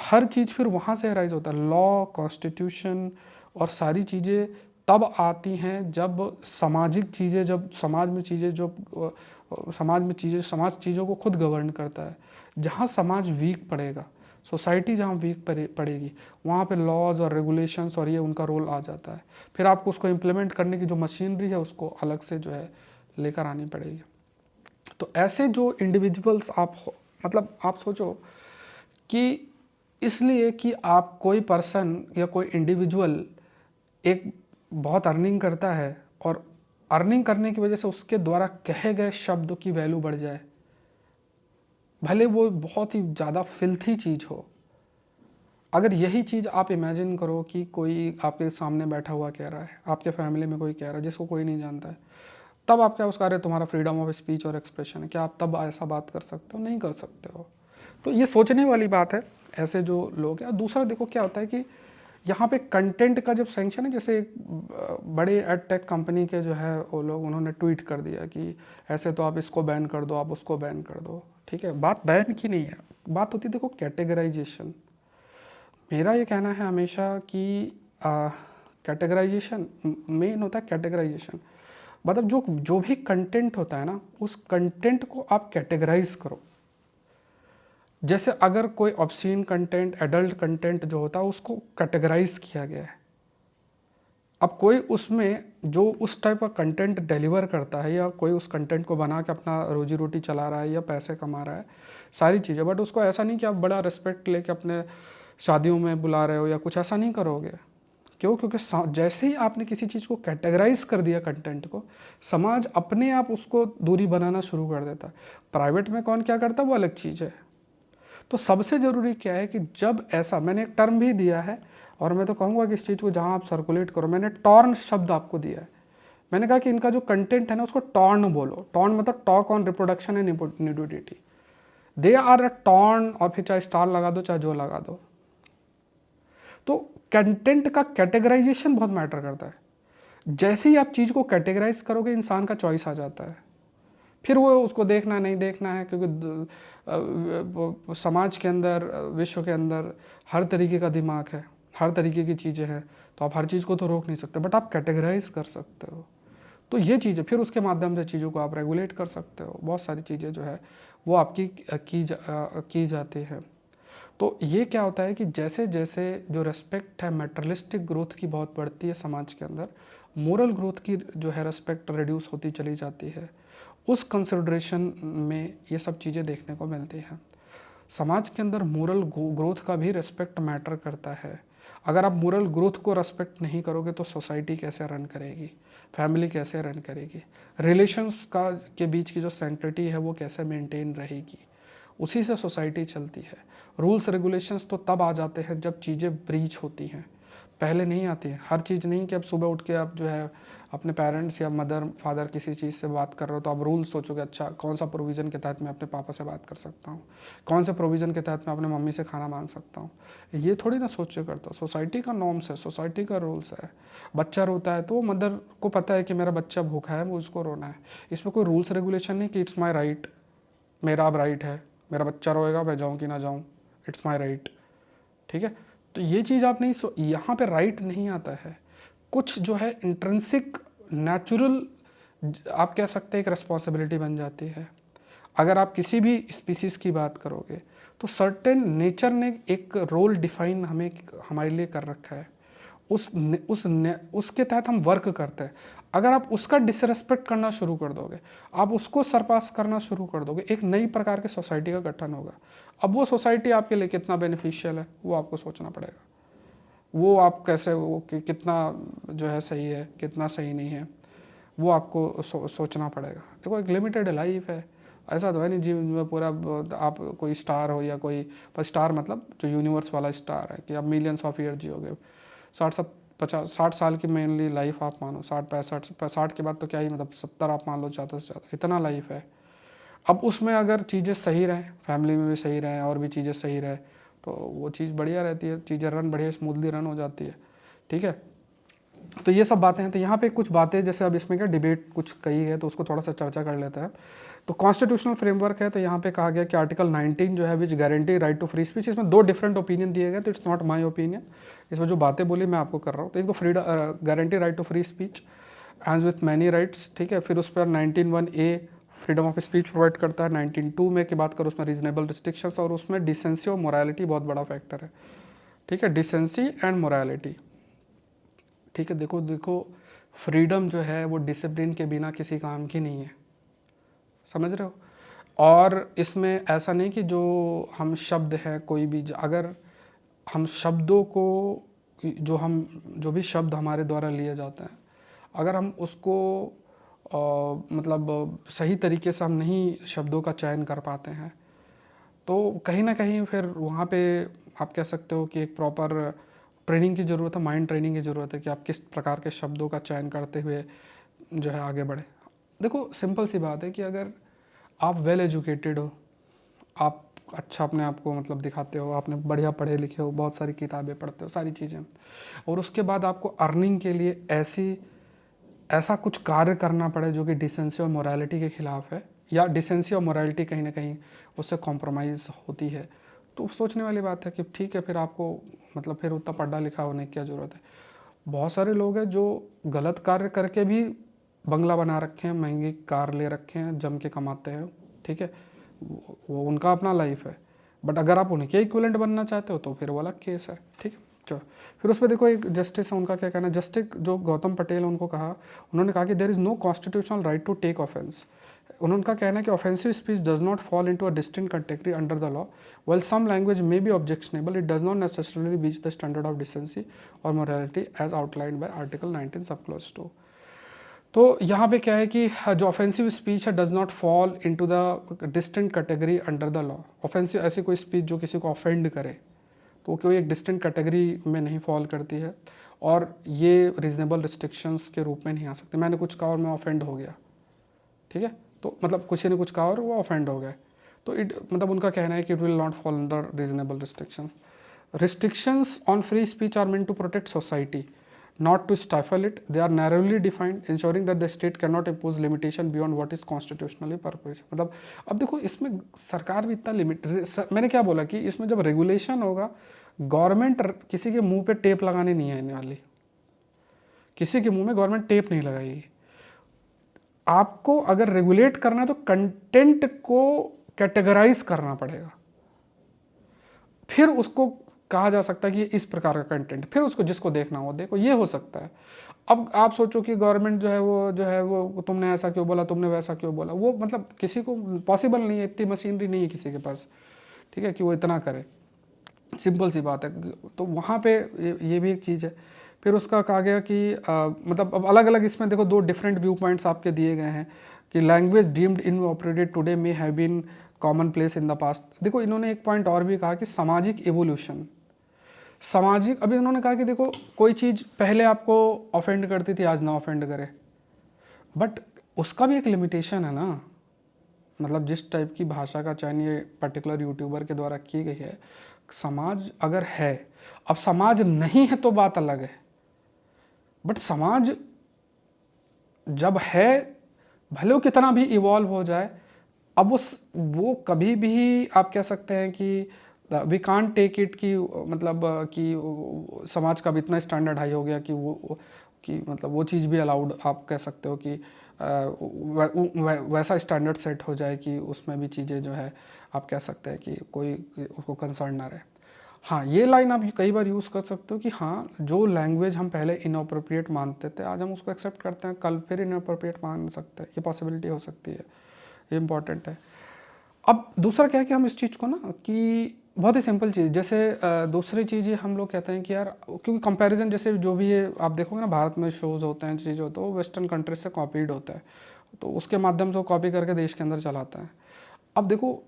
हर चीज़ फिर वहाँ से अराइज होता है, लॉ, कॉन्स्टिट्यूशन और सारी चीज़ें तब आती हैं जब सामाजिक चीज़ें, जब समाज में चीज़ें जो समाज चीज़ों को खुद गवर्न करता है। जहाँ समाज वीक पड़ेगा, सोसाइटी जहाँ वीक पड़ेगी, वहाँ पे लॉज और रेगुलेशंस और ये उनका रोल आ जाता है। फिर आपको उसको इम्प्लीमेंट करने की जो मशीनरी है उसको अलग से जो है लेकर आनी पड़ेगी। तो ऐसे जो इंडिविजुअल्स आप मतलब आप सोचो कि इसलिए कि आप कोई पर्सन या कोई इंडिविजुअल एक बहुत अर्निंग करता है और अर्निंग करने की वजह से उसके द्वारा कहे गए शब्द की वैल्यू बढ़ जाए, भले वो बहुत ही ज़्यादा फिल्थी चीज़ हो। अगर यही चीज़ आप इमेजिन करो कि कोई आपके सामने बैठा हुआ कह रहा है, आपके फैमिली में कोई कह रहा है जिसको कोई नहीं जानता है, तब आप क्या उसका, अरे तुम्हारा फ्रीडम ऑफ स्पीच और एक्सप्रेशन है, क्या आप तब ऐसा बात कर सकते हो? नहीं कर सकते हो। तो ये सोचने वाली बात है ऐसे जो लोग हैं। दूसरा देखो क्या होता है कि यहाँ पे कंटेंट का जब सेंक्शन है, जैसे एक बड़े एड टेक कंपनी के जो है वो लोग उन्होंने ट्वीट कर दिया कि ऐसे तो आप इसको बैन कर दो, आप उसको बैन कर दो। ठीक है, बात बैन की नहीं है, बात होती है देखो कैटेगराइजेशन। मेरा ये कहना है हमेशा कि कैटेगराइजेशन मेन होता है, कैटेगराइजेशन मतलब जो जो भी कंटेंट होता है ना, उस कंटेंट को आप कैटेगराइज करो। जैसे अगर कोई ऑब्सीन कंटेंट, एडल्ट कंटेंट जो होता है उसको कैटेगराइज किया गया है। अब कोई उसमें जो उस टाइप का कंटेंट डिलीवर करता है या कोई उस कंटेंट को बना के अपना रोजी रोटी चला रहा है या पैसे कमा रहा है, सारी चीज़ें, बट उसको ऐसा नहीं कि आप बड़ा रिस्पेक्ट लेके अपने शादियों में बुला रहे हो या कुछ ऐसा नहीं करोगे। क्यों? क्योंकि जैसे ही आपने किसी चीज़ को कैटेगराइज कर दिया कंटेंट को, समाज अपने आप उसको दूरी बनाना शुरू कर देता है। प्राइवेट में कौन क्या करता है वो अलग चीज़ है। तो सबसे ज़रूरी क्या है कि जब ऐसा, मैंने एक टर्म भी दिया है और मैं तो कहूँगा कि इस चीज़ को जहाँ आप सर्कुलेट करो, मैंने टॉर्न शब्द आपको दिया है। मैंने कहा कि इनका जो कंटेंट है ना उसको टॉर्न बोलो। टॉर्न मतलब talk on reproduction and nudity. They are a torn, और फिर चाहे स्टार लगा दो चाहे जो लगा दो। तो कंटेंट का कैटेगराइजेशन बहुत मैटर करता है। जैसे ही आप चीज़ को कैटेगराइज करोगे, इंसान का चॉइस आ जाता है। फिर वो उसको देखना नहीं देखना है, क्योंकि समाज के अंदर, विश्व के अंदर हर तरीके का दिमाग है, हर तरीके की चीज़ें हैं। तो आप हर चीज़ को तो रोक नहीं सकते, बट आप कैटेगराइज कर सकते हो। तो ये चीज़ें, फिर उसके माध्यम से चीज़ों को आप रेगुलेट कर सकते हो। बहुत सारी चीज़ें जो है वो आपकी की जाती है। तो ये क्या होता है कि जैसे जैसे जो रेस्पेक्ट है, मेटरलिस्टिक ग्रोथ की बहुत बढ़ती है समाज के अंदर, मोरल ग्रोथ की जो है रेस्पेक्ट रिड्यूस होती चली जाती है। उस कंसिडरेशन में ये सब चीज़ें देखने को मिलती हैं। समाज के अंदर मोरल ग्रोथ का भी रेस्पेक्ट मैटर करता है। अगर आप मोरल ग्रोथ को रेस्पेक्ट नहीं करोगे तो सोसाइटी कैसे रन करेगी, फैमिली कैसे रन करेगी, रिलेशंस का के बीच की जो सेंक्टिटी है वो कैसे मेंटेन रहेगी। उसी से सोसाइटी चलती है। रूल्स रेगुलेशंस तो तब आ जाते हैं जब चीज़ें ब्रीच होती हैं, पहले नहीं आती है। हर चीज़ नहीं कि अब सुबह उठ के आप जो है अपने पेरेंट्स या मदर फादर किसी चीज़ से बात कर रहे हो तो आप रूल सोचोगे, अच्छा कौन सा प्रोविज़न के तहत मैं अपने पापा से बात कर सकता हूँ, कौन से प्रोविज़न के तहत मैं अपने मम्मी से खाना मांग सकता हूँ। ये थोड़ी ना सोच के करता हूँ। सोसाइटी का नॉर्म्स है, सोसाइटी का रूल्स है। बच्चा रोता है तो मदर को पता है कि मेरा बच्चा भूखा है, वो उसको रोना है। इसमें कोई रूल्स रेगुलेशन नहीं कि इट्स माई राइट, मेरा अब राइट है, मेरा बच्चा रोएगा मैं जाऊँ कि ना जाऊँ, इट्स माई राइट। ठीक है, तो ये चीज़ आप नहीं यहाँ पे राइट नहीं आता है। कुछ जो है इंट्रिंसिक नेचुरल, आप कह सकते हैं एक रिस्पॉन्सिबिलिटी बन जाती है। अगर आप किसी भी स्पीसीज़ की बात करोगे तो सर्टेन नेचर ने एक रोल डिफाइन हमें हमारे लिए कर रखा है। उसके तहत हम वर्क करते हैं। अगर आप उसका डिसरेस्पेक्ट करना शुरू कर दोगे, आप उसको सरपास करना शुरू कर दोगे, एक नई प्रकार की सोसाइटी का गठन होगा। अब वो सोसाइटी आपके लिए कितना बेनिफिशियल है वो आपको सोचना पड़ेगा। वो आप कैसे, वो कितना जो है सही है, कितना सही नहीं है, वो आपको सोचना पड़ेगा। देखो एक लिमिटेड लाइफ है, ऐसा तो है नहीं जीवन में पूरा आप कोई स्टार हो या कोई, पर स्टार मतलब जो यूनिवर्स वाला स्टार है कि आप मिलियंस ऑफ ईयर जियोगे। 60 साल की मेनली लाइफ आप मानो, 60 65 के बाद तो क्या ही, मतलब 70 आप मान लो ज़्यादा से ज़्यादा, इतना लाइफ है। अब उसमें अगर चीज़ें सही रहें, फैमिली में भी सही रहें और भी चीज़ें सही रहे तो वो चीज़ बढ़िया रहती है, चीज़ें रन बढ़िया स्मूथली रन हो जाती है। ठीक है, तो ये सब बातें हैं। तो यहाँ पे कुछ बातें, जैसे अब इसमें क्या डिबेट कुछ कही है तो उसको थोड़ा सा चर्चा कर लेते हैं। तो कॉन्स्टिट्यूशनल फ्रेमवर्क है, तो यहाँ पे कहा गया कि आर्टिकल 19 जो है which guarantee right to free speech, इसमें 2 डिफरेंट ओपिनियन दिए गए, तो इट्स नॉट माय ओपिनियन। इसमें जो बातें बोली मैं आपको कर रहा हूँ। तो एक तो freedom guarantee right to free speech as with many rights. ठीक है, फिर उस पर 19(1)(a) freedom of speech provide करता है। 19(2) में की बात करो उसमें रीजनेबल रिस्ट्रिक्शंस, और उसमें डिसेंसी और मोरालिटी बहुत बड़ा फैक्टर है। ठीक है, डिसेंसी एंड मोरालिटी। ठीक है, देखो देखो फ्रीडम जो है वो डिसिप्लिन के बिना किसी काम की नहीं है, समझ रहे हो। और इसमें ऐसा नहीं कि जो हम शब्द हैं कोई भी, अगर हम शब्दों को, जो भी शब्द हमारे द्वारा लिए जाते हैं, अगर हम उसको मतलब सही तरीके से हम नहीं शब्दों का चयन कर पाते हैं तो कहीं ना कहीं फिर वहाँ पे आप कह सकते हो कि एक प्रॉपर ट्रेनिंग की ज़रूरत है, माइंड ट्रेनिंग की ज़रूरत है कि आप किस प्रकार के शब्दों का चयन करते हुए जो है आगे बढ़े। देखो सिंपल सी बात है कि अगर आप वेल एजुकेटेड हो, आप अच्छा अपने आप को मतलब दिखाते हो, आपने बढ़िया पढ़े लिखे हो, बहुत सारी किताबें पढ़ते हो, सारी चीज़ें, और उसके बाद आपको अर्निंग के लिए ऐसा कुछ कार्य करना पड़े जो कि डिसेंसी और मोरालिटी के खिलाफ है, या डिसेंसी और मोरालिटी कहीं ना कहीं उससे कॉम्प्रोमाइज़ होती है, तो सोचने वाली बात है कि ठीक है, फिर आपको मतलब फिर उतना पढ़ा लिखा होने की क्या ज़रूरत है। बहुत सारे लोग हैं जो गलत कार्य करके भी बंगला बना रखे हैं, महंगी कार ले रखे हैं, जम के कमाते हैं, ठीक है, वो उनका अपना लाइफ है। बट अगर आप उनके इक्विवेलेंट बनना चाहते हो तो फिर वो अलग केस है, ठीक है। चलो, फिर उस पर देखो एक जस्टिस है, उनका क्या कहना है, जस्टिस जो गौतम पटेल है उनको कहा, उन्होंने कहा कि there is no constitutional right to take offense. उनका कहना है कि offensive speech does not fall into a distinct category under the law, while some language may be objectionable, it does not necessarily reach the standard of decency or morality as outlined by Article 19 subclause 2। तो यहाँ पे क्या है कि जो offensive speech है does not fall into the distinct category under the law. Offensive ऐसी कोई स्पीच जो किसी को ऑफेंड करे तो वो कोई एक डिस्टिंक्ट कैटेगरी में नहीं फॉल करती है, और ये रीजनेबल रिस्ट्रिक्शंस के रूप में नहीं आ सकती। मैंने कुछ कहा और मैं ऑफेंड हो गया, ठीक है, तो मतलब किसी ने कुछ कहा और वो ऑफेंड हो गए, तो इट मतलब उनका कहना है कि it will not fall under reasonable restrictions. Restrictions on free speech are meant to protect society, not to stifle it. They are narrowly defined, ensuring that the state cannot impose limitation beyond what is constitutionally purposed। मतलब अब देखो इसमें सरकार भी इतना limit, मैंने क्या बोला कि इसमें जब रेगुलेशन होगा, गवर्नमेंट किसी के मुंह पे टेप लगाने नहीं आने वाली, किसी के मुंह में गवर्नमेंट टेप नहीं लगाएगी। आपको अगर रेगुलेट करना है तो कंटेंट को कैटेगराइज करना पड़ेगा, फिर उसको कहा जा सकता है कि इस प्रकार का कंटेंट, फिर उसको जिसको देखना हो देखो, ये हो सकता है। अब आप सोचो कि गवर्नमेंट जो है वो तुमने ऐसा क्यों बोला, तुमने वैसा क्यों बोला, वो मतलब किसी को पॉसिबल नहीं है, इतनी मशीनरी नहीं है किसी के पास, ठीक है, कि वो इतना करे, सिंपल सी बात है। तो वहाँ पे ये भी एक चीज़ है। फिर उसका कहा गया कि मतलब अब अलग अलग इसमें देखो दो डिफरेंट व्यू पॉइंट्स आपके दिए गए हैं कि language deemed inappropriate today may have been commonplace in the past. देखो इन्होंने एक पॉइंट और भी कहा कि सामाजिक एवोल्यूशन, सामाजिक, अभी उन्होंने कहा कि देखो कोई चीज़ पहले आपको ऑफेंड करती थी, आज ना ऑफेंड करे, बट उसका भी एक लिमिटेशन है ना। मतलब जिस टाइप की भाषा का चयन ये पर्टिकुलर यूट्यूबर के द्वारा की गई है, समाज अगर है, अब समाज नहीं है तो बात अलग है, बट समाज जब है, भले वो कितना भी इवॉल्व हो जाए, अब वो कभी भी आप कह सकते हैं कि वी कांट टेक इट कि मतलब कि समाज का भी इतना स्टैंडर्ड हाई हो गया कि वो कि मतलब वो चीज़ भी अलाउड आप कह सकते हो कि वैसा स्टैंडर्ड सेट हो जाए कि उसमें भी चीज़ें जो है आप कह सकते हैं कि कोई उसको कंसर्न ना रहे। हाँ, ये लाइन आप ये कई बार यूज़ कर सकते हो कि हाँ, जो लैंग्वेज हम पहले इनअप्रोप्रिएट मानते थे, आज हम उसको एक्सेप्ट करते हैं, कल फिर इनअप्रोप्रिएट मान सकते हैं, ये पॉसिबिलिटी हो सकती है, ये इंपॉर्टेंट है। अब दूसरा क्या है कि हम इस चीज़ को ना कि बहुत ही सिंपल चीज़, जैसे दूसरी चीज़ ये हम लोग कहते हैं कि यार, क्योंकि कंपैरिजन जैसे जो भी ये आप देखोगे ना भारत में शोज़ होते हैं, चीज़ होता है, वो वेस्टर्न कंट्रीज से कॉपीड होता है, तो उसके माध्यम से वो कॉपी करके देश के अंदर चलाता है। अब देखो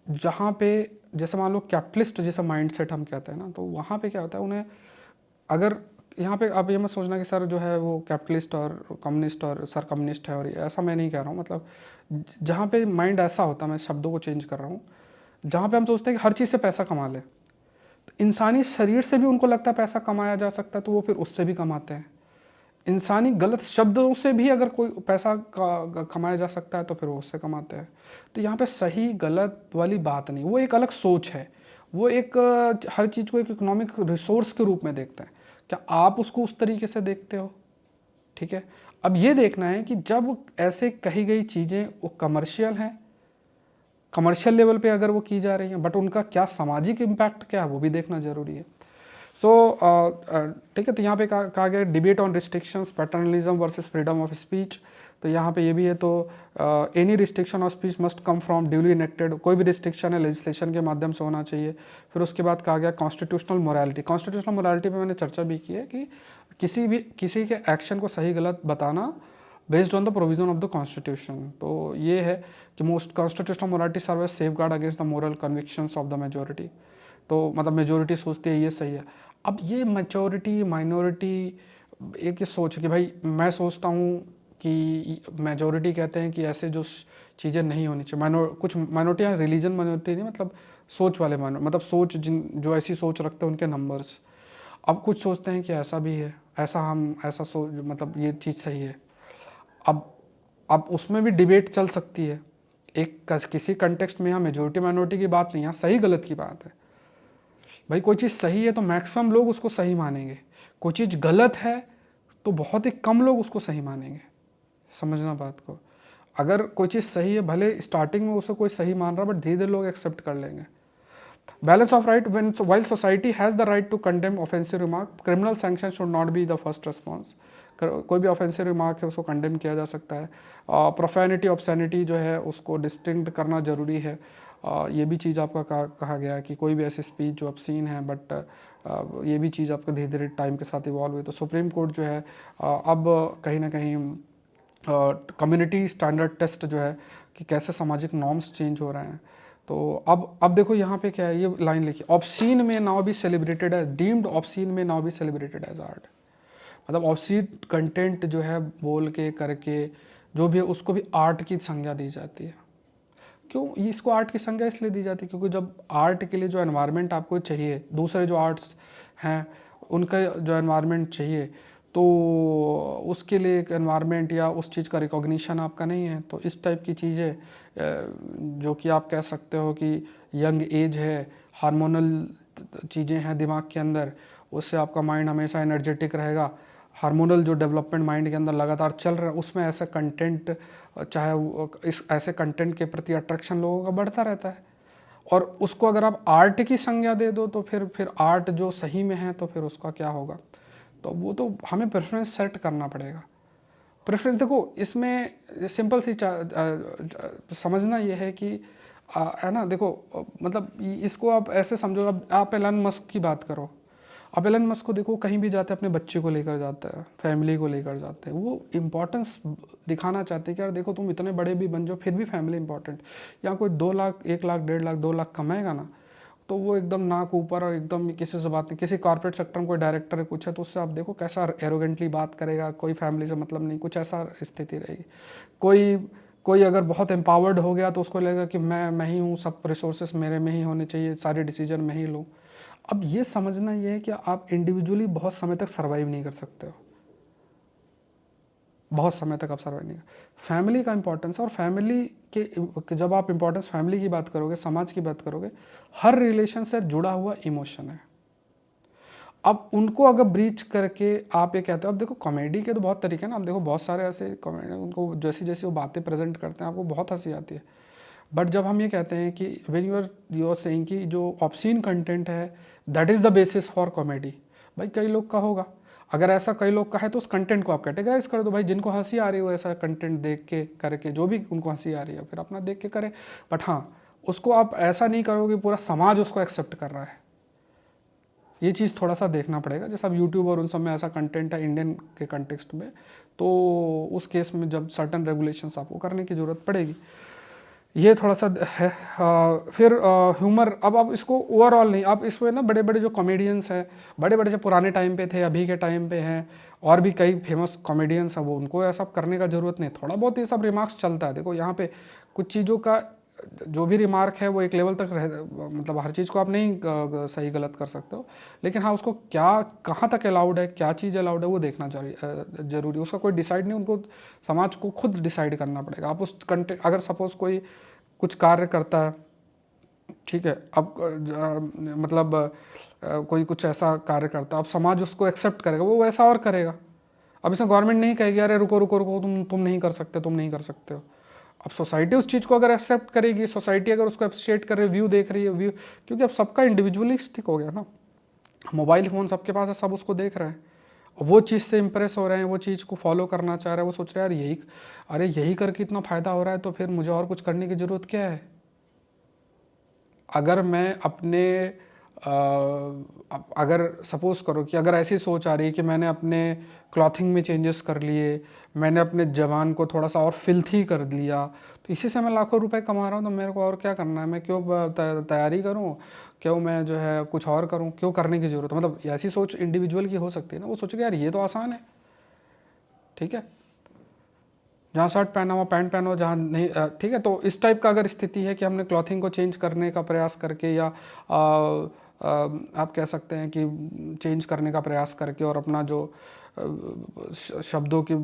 जहाँ पे जैसे मान लो कैपिटलिस्ट जैसा माइंडसेट हम कहते हैं ना, तो वहाँ पे क्या होता है, उन्हें अगर यहाँ पे आप ये मत सोचना कि सर जो है वो कैपिटलिस्ट और कम्युनिस्ट और सर कम्युनिस्ट है, और ऐसा मैं नहीं कह रहा हूँ। मतलब जहाँ पे माइंड ऐसा होता है, मैं शब्दों को चेंज कर रहा हूँ, जहाँ पे हम सोचते हैं कि हर चीज़ से पैसा कमा ले, तो इंसानी शरीर से भी उनको लगता है पैसा कमाया जा सकता है, तो वो फिर उससे भी कमाते हैं। इंसानी गलत शब्दों से भी अगर कोई पैसा कमाया जा सकता है तो फिर वो उससे कमाते हैं। तो यहाँ पे सही गलत वाली बात नहीं, वो एक अलग सोच है। वो एक हर चीज़ को एक इकोनॉमिक रिसोर्स के रूप में देखते हैं। क्या आप उसको उस तरीके से देखते हो? ठीक है, अब ये देखना है कि जब ऐसे कही गई चीज़ें वो कमर्शियल हैं, कमर्शियल लेवल पे अगर वो की जा रही हैं, बट उनका क्या सामाजिक इम्पैक्ट क्या है वो भी देखना ज़रूरी है। सो ठीक है, तो यहाँ पे कहा गया debate on restrictions paternalism versus freedom of speech. तो यहाँ पे ये भी है, तो any restriction of speech must come from duly enacted, कोई भी रिस्ट्रिक्शन है लेजिस्लेशन के माध्यम से होना चाहिए। फिर उसके बाद कहा गया कॉन्स्टिट्यूशनल मोरालिटी। कॉन्स्टिट्यूशनल मोरालिटी पे मैंने चर्चा भी की है कि किसी के एक्शन को सही गलत बताना based on the provision of the constitution. तो ये है कि most constitutional morality serve as safeguard against the moral convictions of the majority. तो मतलब मेजोरिटी सोचती है ये सही है। अब ये मेजोरिटी माइनॉरिटी एक ये सोच है कि भाई मैं सोचता हूँ कि मेजोरिटी कहते हैं कि ऐसे जो चीज़ें नहीं होनी चाहिए। कुछ माइनॉरिटी, रिलीजन माइनॉरिटी नहीं, मतलब सोच वाले मतलब सोच जो ऐसी सोच रखते हैं उनके नंबर्स। अब कुछ सोचते हैं कि ऐसा भी है, ऐसा सोच, मतलब ये चीज़ सही है। अब उसमें भी डिबेट चल सकती है। किसी कंटेक्स्ट में यहाँ मेजोरिटी माइनॉरिटी की बात नहीं, यहाँ सही गलत की बात है। भाई कोई चीज़ सही है तो मैक्सिमम लोग उसको सही मानेंगे, कोई चीज़ गलत है तो बहुत ही कम लोग उसको सही मानेंगे। समझना बात को। अगर कोई चीज़ सही है, भले स्टार्टिंग में उसे कोई सही मान रहा है, बट धीरे धीरे लोग एक्सेप्ट कर लेंगे। Balance of right, when while society has the right to condemn offensive remark, criminal sanction should not be the first response। कोई भी ऑफेंसिव रिमार्क है उसको कंडेम किया जा सकता है। प्रोफेनिटी ऑब्सैनिटी जो है उसको डिस्टिंक्ट करना ज़रूरी है। ये भी चीज़ आपका कहा गया है कि कोई भी ऐसी स्पीच जो ऑब्सीन है, बट ये भी चीज़ आपका धीरे धीरे टाइम के साथ इवॉल्व हुई। तो सुप्रीम कोर्ट जो है अब कहीं ना कहीं कम्युनिटी स्टैंडर्ड टेस्ट जो है कि कैसे सामाजिक नॉर्म्स चेंज हो रहे हैं। तो अब देखो यहाँ पे क्या है, ये लाइन लिखी, ऑब्सीन में नाउ भी सेलिब्रेटेड है, डीम्ड ऑब्सीन में नाउ भी सेलिब्रेटेड एज आर्ट। मतलब ऑब्सीन कंटेंट जो है बोल के करके जो भी है उसको भी आर्ट की संज्ञा दी जाती है। क्यों इसको आर्ट की संज्ञा इसलिए दी जाती है क्योंकि जब आर्ट के लिए जो एनवायरनमेंट आपको चाहिए, दूसरे जो आर्ट्स हैं उनका जो एनवायरनमेंट चाहिए, तो उसके लिए एक एनवायरनमेंट या उस चीज़ का रिकॉग्निशन आपका नहीं है। तो इस टाइप की चीज़ें जो कि आप कह सकते हो कि यंग एज है, हार्मोनल चीज़ें हैं दिमाग के अंदर, उससे आपका माइंड हमेशा एनर्जेटिक रहेगा। हार्मोनल जो डेवलपमेंट माइंड के अंदर लगातार चल रहा है, उसमें ऐसा कंटेंट, चाहे इस ऐसे कंटेंट के प्रति अट्रैक्शन लोगों का बढ़ता रहता है। और उसको अगर आप आर्ट की संज्ञा दे दो तो फिर आर्ट जो सही में है तो फिर उसका क्या होगा। तो वो तो हमें प्रेफरेंस सेट करना पड़ेगा। प्रेफरेंस देखो इसमें सिंपल सी समझना ये है कि है ना, देखो मतलब इसको आप ऐसे समझो, आप एलन मस्क की बात करो। अब एलन मस्क को देखो, कहीं भी जाते हैं अपने बच्चे को लेकर जाता है, फैमिली को लेकर जाते हैं, वो इंपॉर्टेंस दिखाना चाहते हैं कि यार देखो तुम इतने बड़े भी बन जाओ फिर भी फैमिली इंपॉर्टेंट। यहाँ कोई 2 लाख 1 लाख 1.5 लाख 2 लाख कमाएगा ना, तो वो एकदम नाक ऊपर और एकदम किसी से बात नहीं। किसी कॉर्पोरेट सेक्टर में कोई डायरेक्टर है कुछ है तो उससे आप देखो कैसा एरोगेंटली बात करेगा, कोई फैमिली से मतलब नहीं, कुछ ऐसा स्थिति रहेगी। कोई कोई अगर बहुत एम्पावर्ड हो गया तो उसको लगेगा कि मैं ही हूँ, सब रिसोर्सेस मेरे में ही होने चाहिए, सारे डिसीजन मैं ही लूँ। अब ये समझना ये है कि आप इंडिविजुअली बहुत समय तक सर्वाइव नहीं कर सकते हो, बहुत समय तक आप सर्वाइव नहीं कर। फैमिली का इंपॉर्टेंस, और फैमिली के जब आप इंपॉर्टेंस फैमिली की बात करोगे, समाज की बात करोगे, हर रिलेशन से जुड़ा हुआ इमोशन है। अब उनको अगर ब्रीच करके आप ये कहते हो, अब देखो कॉमेडी के तो बहुत तरीके हैं ना, अब देखो बहुत सारे ऐसे कॉमेडी, उनको जैसी जैसी वो बातें प्रेजेंट करते हैं आपको बहुत हंसी आती है। बट जब हम ये कहते हैं कि वेन यू आर सेइंग कि जो ऑब्सीन कंटेंट है that is the basis for comedy, भाई कई लोग का होगा, अगर ऐसा कई लोग का है तो उस कंटेंट को आप कैटेगराइज कर दो। भाई जिनको हंसी आ रही हो ऐसा कंटेंट देख के करके, जो भी उनको हंसी आ रही है फिर अपना देख के करें। बट हाँ, उसको आप ऐसा नहीं करोगे पूरा समाज उसको एक्सेप्ट कर रहा है। ये चीज़ थोड़ा सा देखना पड़ेगा। जैसे अब यूट्यूब और उन सब में ऐसा कंटेंट है इंडियन के कंटेक्स्ट में, तो उस केस में जब सर्टन रेगुलेशंस आपको करने की ज़रूरत पड़ेगी। ये थोड़ा सा है। फिर ह्यूमर, अब इसको ओवरऑल नहीं, अब इसमें ना बड़े बड़े जो कॉमेडियंस हैं, बड़े बड़े जो पुराने टाइम पे थे अभी के टाइम पे हैं, और भी कई फेमस कॉमेडियंस हैं, वो उनको ऐसा करने का ज़रूरत नहीं। थोड़ा बहुत ये सब रिमार्क्स चलता है। देखो यहाँ पे कुछ चीज़ों का जो भी रिमार्क है वो एक लेवल तक मतलब हर चीज़ को आप नहीं सही गलत कर सकते हो, लेकिन हाँ उसको क्या कहाँ तक अलाउड है, क्या चीज़ अलाउड है वो देखना जरूरी। उसका कोई डिसाइड नहीं, उनको समाज को खुद डिसाइड करना पड़ेगा। आप उस कंटेंट, अगर सपोज कोई कुछ कार्य करता है, ठीक है, अब मतलब कोई कुछ ऐसा कार्य करता है, अब समाज उसको एक्सेप्ट करेगा, वो वैसा और करेगा। अब इसमें गवर्नमेंट नहीं कहेगी अरे रुको रुको रुको, तुम नहीं कर सकते, तुम नहीं कर सकते हो। अब सोसाइटी उस चीज़ को अगर एक्सेप्ट करेगी, सोसाइटी अगर उसको अप्रिशिएट कर रही है, व्यू देख रही है, व्यू, क्योंकि अब सबका इंडिविजुअलिस्टिक हो गया ना, मोबाइल फ़ोन सबके पास है, सब उसको देख रहे हैं, वो चीज़ से इंप्रेस हो रहे हैं, वो चीज़ को फॉलो करना चाह रहे हैं, वो सोच रहे हैं यार यही, अरे यही करके इतना फ़ायदा हो रहा है तो फिर मुझे और कुछ करने की ज़रूरत क्या है। अगर मैं अपने अगर सपोज़ करो कि अगर ऐसी सोच आ रही है कि मैंने अपने क्लॉथिंग में चेंजेस कर लिए, मैंने अपने ज़बान को थोड़ा सा और फिल्थी कर लिया, तो इसी से मैं लाखों रुपए कमा रहा हूँ, तो मेरे को और क्या करना है, मैं क्यों तैयारी करूँ, क्यों मैं जो है कुछ और करूँ, क्यों करने की ज़रूरत है। मतलब ऐसी सोच इंडिविजुअल की हो सकती है ना, वो सोचेगा यार ये तो आसान है, ठीक है। जहाँ शर्ट पहना हुआ पैंट पहना हुआ, जहाँ नहीं, ठीक है। तो इस टाइप का अगर स्थिति है कि हमने क्लॉथिंग को चेंज करने का प्रयास करके या आप कह सकते हैं कि चेंज करने का प्रयास करके और अपना जो शब्दों की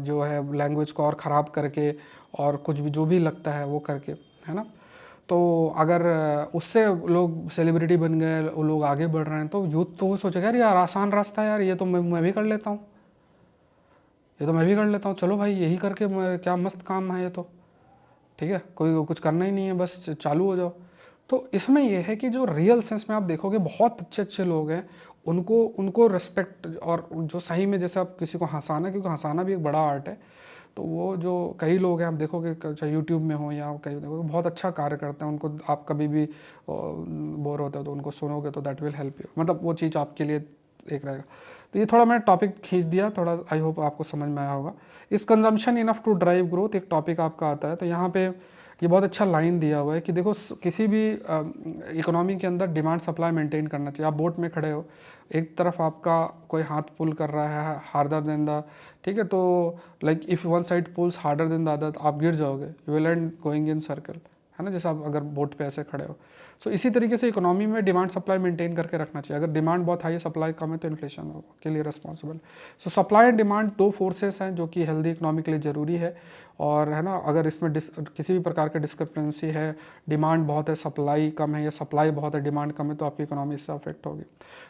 जो है लैंग्वेज को और ख़राब करके और कुछ भी जो भी लगता है वो करके, है ना। तो अगर उससे लोग सेलिब्रिटी बन गए, वो लोग आगे बढ़ रहे हैं, तो यूथ तो वो सोचेगा यार यार आसान रास्ता है यार, ये तो मैं भी कर लेता हूँ, ये तो मैं भी कर लेता हूँ, चलो भाई यही करके मैं, क्या मस्त काम है ये तो, ठीक है, कोई कुछ करना ही नहीं है, बस चालू हो जाओ। तो इसमें यह है कि जो रियल सेंस में आप देखोगे बहुत अच्छे अच्छे लोग हैं, उनको उनको रिस्पेक्ट, और जो सही में जैसे आप किसी को हंसाना, क्योंकि हंसाना भी एक बड़ा आर्ट है, तो वो जो कई लोग हैं आप देखोगे, चाहे यूट्यूब में हो या कहीं देखोगे, बहुत अच्छा कार्य करते हैं, उनको आप कभी भी बोर होते हो तो उनको सुनोगे तो दैट विल हेल्प यू, मतलब वो चीज़ आपके लिए एक रहेगा। तो ये थोड़ा मैंने टॉपिक खींच दिया, थोड़ा आई होप आपको समझ में आया होगा। इस consumption enough to drive growth एक टॉपिक आपका आता है, तो यहाँ पे ये बहुत अच्छा लाइन दिया हुआ है कि देखो किसी भी इकोनॉमी के अंदर डिमांड सप्लाई मेंटेन करना चाहिए। आप बोट में खड़े हो, एक तरफ आपका कोई हाथ पुल कर रहा है हार्डर देन द, ठीक है, तो like if one side pulls harder than the other, आप गिर जाओगे, you will end going in circle, है ना, जैसे आप अगर बोट पे ऐसे खड़े हो। सो इसी तरीके से इकोनॉमी में डिमांड सप्लाई मेंटेन करके रखना चाहिए। अगर डिमांड बहुत हाई है, सप्लाई कम है, तो इन्फ्लेशन के लिए responsible. So supply and demand दो फोर्सेस हैं जो कि हेल्दी इकोनॉमी के लिए ज़रूरी है, और है ना, अगर इसमें किसी भी प्रकार की डिस्क्रिपेंसी है, डिमांड बहुत है सप्लाई कम है, या सप्लाई बहुत है डिमांड कम है, तो आपकी इकोनॉमी इससे अफेक्ट होगी।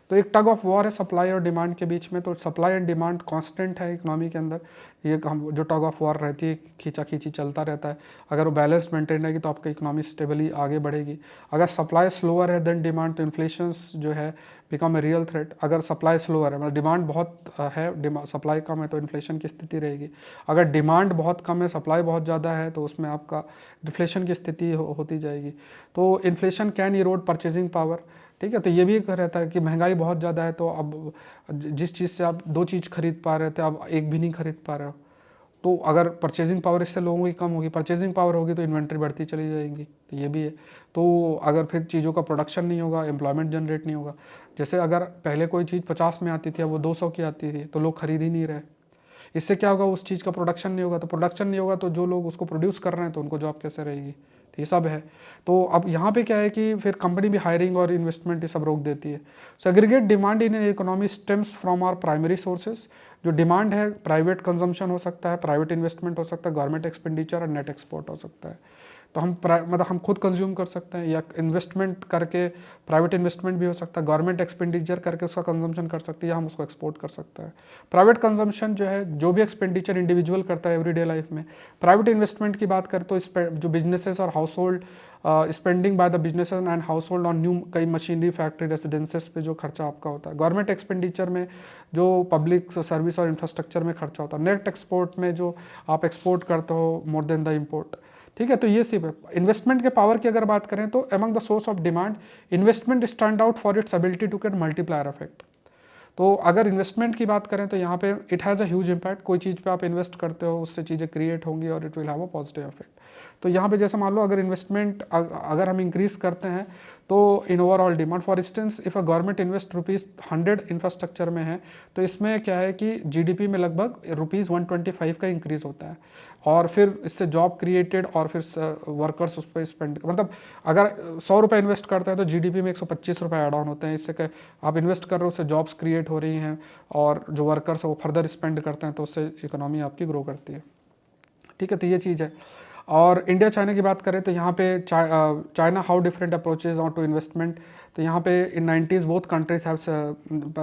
तो एक टग ऑफ वॉर है सप्लाई और डिमांड के बीच में, तो सप्लाई एंड डिमांड कांस्टेंट है इकोनॉमी के अंदर, ये हम जो टग ऑफ वॉर रहती है, खींचा खींची चलता रहता है। अगर वो बैलेंस मेंटेन रहेगी तो आपकी इकोनॉमी स्टेबली आगे बढ़ेगी। अगर सप्लाई स्लोअर है देन डिमांड, तो इन्फ्लेशन जो है बिकम ए रियल थ्रेट। अगर सप्लाई स्लोअर है, मतलब डिमांड बहुत है, सप्लाई कम है, तो इन्फ्लेशन की स्थिति रहेगी। अगर डिमांड बहुत कम है, सप्लाई बहुत ज़्यादा है, तो उसमें आपका डिफ्लेशन की स्थिति होती जाएगी। तो inflation can Erode purchasing power, ठीक है। तो ये भी एक रहता है कि महंगाई बहुत ज़्यादा है, तो अब जिस चीज़ से आप दो चीज़ खरीद पा रहे थे, आप एक भी नहीं खरीद पा रहे हो। तो अगर परचेजिंग पावर इससे लोगों की कम होगी, परचेजिंग पावर होगी तो इन्वेंट्री बढ़ती चली जाएगी, तो ये भी है। तो अगर फिर चीज़ों का प्रोडक्शन नहीं होगा, एम्प्लॉयमेंट जनरेट नहीं होगा। जैसे अगर पहले कोई चीज़ 50 में आती थी, अब वो 200 की आती थी, तो लोग खरीद ही नहीं रहे। इससे क्या होगा, उस चीज़ का प्रोडक्शन नहीं होगा, तो प्रोडक्शन नहीं होगा तो जो लोग उसको प्रोड्यूस कर रहे हैं तो उनको जॉब कैसे रहेगी, तो ये सब है। तो अब यहाँ पे क्या है कि फिर कंपनी भी हायरिंग और इन्वेस्टमेंट ये सब रोक देती है। So aggregate demand in economy stems from our primary sources. जो डिमांड है, प्राइवेट कंजम्पशन हो सकता है, प्राइवेट इन्वेस्टमेंट हो सकता है, गवर्नमेंट एक्सपेंडिचर और नेट एक्सपोर्ट हो सकता है। तो हम मतलब हम खुद कंज्यूम कर सकते हैं, या इन्वेस्टमेंट करके, प्राइवेट इन्वेस्टमेंट भी हो सकता है, गवर्नमेंट एक्सपेंडिचर करके उसका कंजम्पशन कर सकती है, या हम उसको एक्सपोर्ट कर सकते हैं। प्राइवेट कंजम्पशन जो है, जो भी एक्सपेंडिचर इंडिविजुअल करता है एवरीडे लाइफ में। प्राइवेट इन्वेस्टमेंट की बात करें तो जो बिजनेसेस और house hold spending by the businesses and house hold on new कई मशीनरी, फैक्ट्री, रेसिडेंसेस पे जो खर्चा आपका होता है। गवर्नमेंट एक्सपेंडिचर में जो पब्लिक सर्विस और इंफ्रास्ट्रक्चर में खर्चा होता है। नेट एक्सपोर्ट में जो आप एक्सपोर्ट करते हो मोर देन द इम्पोर्ट, ठीक है। तो ये सिर्फ है। इन्वेस्टमेंट के पावर की अगर बात करें तो among the source of demand, investment stand out for its ability to get multiplier effect. तो अगर इन्वेस्टमेंट की बात करें तो यहाँ पे it has a huge impact. कोई चीज़ पे आप इन्वेस्ट करते हो, उससे चीज़ें क्रिएट होंगी और it will have a positive effect. तो यहाँ पे जैसे मान लो, अगर इन्वेस्टमेंट अगर हम इंक्रीज करते हैं तो in overall demand, for instance if a government invest ₹100 infrastructure में है, तो इसमें क्या है कि जीडीपी में लगभग ₹125 का इंक्रीज होता है, और फिर इससे जॉब क्रिएटेड, और फिर वर्कर्स उस पर स्पेंड, मतलब अगर ₹100 इन्वेस्ट करते हैं तो जीडीपी में ₹125 ऐड ऑन होते हैं। इससे आप इन्वेस्ट कर रहे हो, उससे जॉब्स क्रिएट हो रही हैं, और जो वर्कर्स है वो फर्दर स्पेंड करते हैं, तो उससे इकोनॉमी आपकी ग्रो करती है, ठीक है। तो ये चीज़ है। और इंडिया चाइना की बात करें तो यहाँ पे China how different approaches on to investment. तो यहाँ पे in 90s both countries have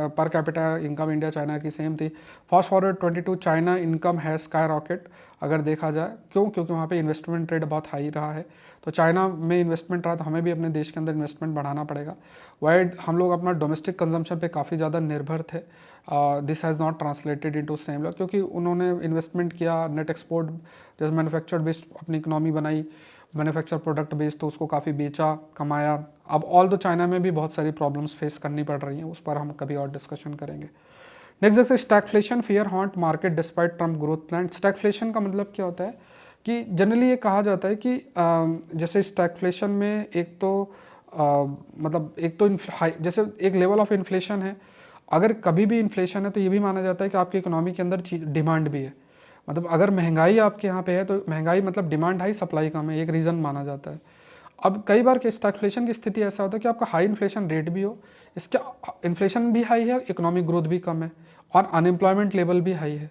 per capita income India China की सेम थी। फास्ट फॉरवर्ड 22 चाइना इनकम है स्काई रॉकेट, अगर देखा जाए। क्यों? क्योंकि वहाँ पे इन्वेस्टमेंट रेट बहुत हाई रहा है। तो चाइना में इन्वेस्टमेंट रहा, तो हमें भी अपने देश के अंदर इन्वेस्टमेंट बढ़ाना पड़ेगा। वाइड हम लोग अपना डोमेस्टिक कंजम्पशन पे काफ़ी ज़्यादा निर्भर थे। This has not translated into same law, क्योंकि उन्होंने इन्वेस्टमेंट किया, नेट एक्सपोर्ट, जैसे मैन्युफैक्चर्ड बेस्ड अपनी इकोनॉमी बनाई, मैन्युफैक्चर प्रोडक्ट बेस्ड, तो उसको काफ़ी बेचा, कमाया। अब ऑल दो चाइना में भी बहुत सारी प्रॉब्लम्स फेस करनी पड़ रही हैं, उस पर हम कभी और डिस्कशन करेंगे। नेक्स्ट देखते हैं stagflation, fear haunt market despite Trump growth plan. Stagflation का मतलब क्या होता है कि जनरली ये कहा जाता है कि जैसे स्टैगफ्लेशन में एक तो मतलब एक तो जैसे एक लेवल ऑफ इन्फ्लेशन है। अगर कभी भी इन्फ्लेशन है तो ये भी माना जाता है कि आपकी इकोनॉमी के अंदर डिमांड भी है। मतलब अगर महंगाई आपके यहाँ पे है तो महंगाई मतलब डिमांड हाई सप्लाई कम है, एक रीज़न माना जाता है। अब कई बार स्टैगफ्लेशन की स्थिति ऐसा होता है कि आपका हाई इन्फ्लेशन रेट भी हो, इसके इन्फ्लेशन भी हाई है, इकोनॉमिक ग्रोथ भी कम है और अनएम्प्लॉयमेंट लेवल भी हाई है।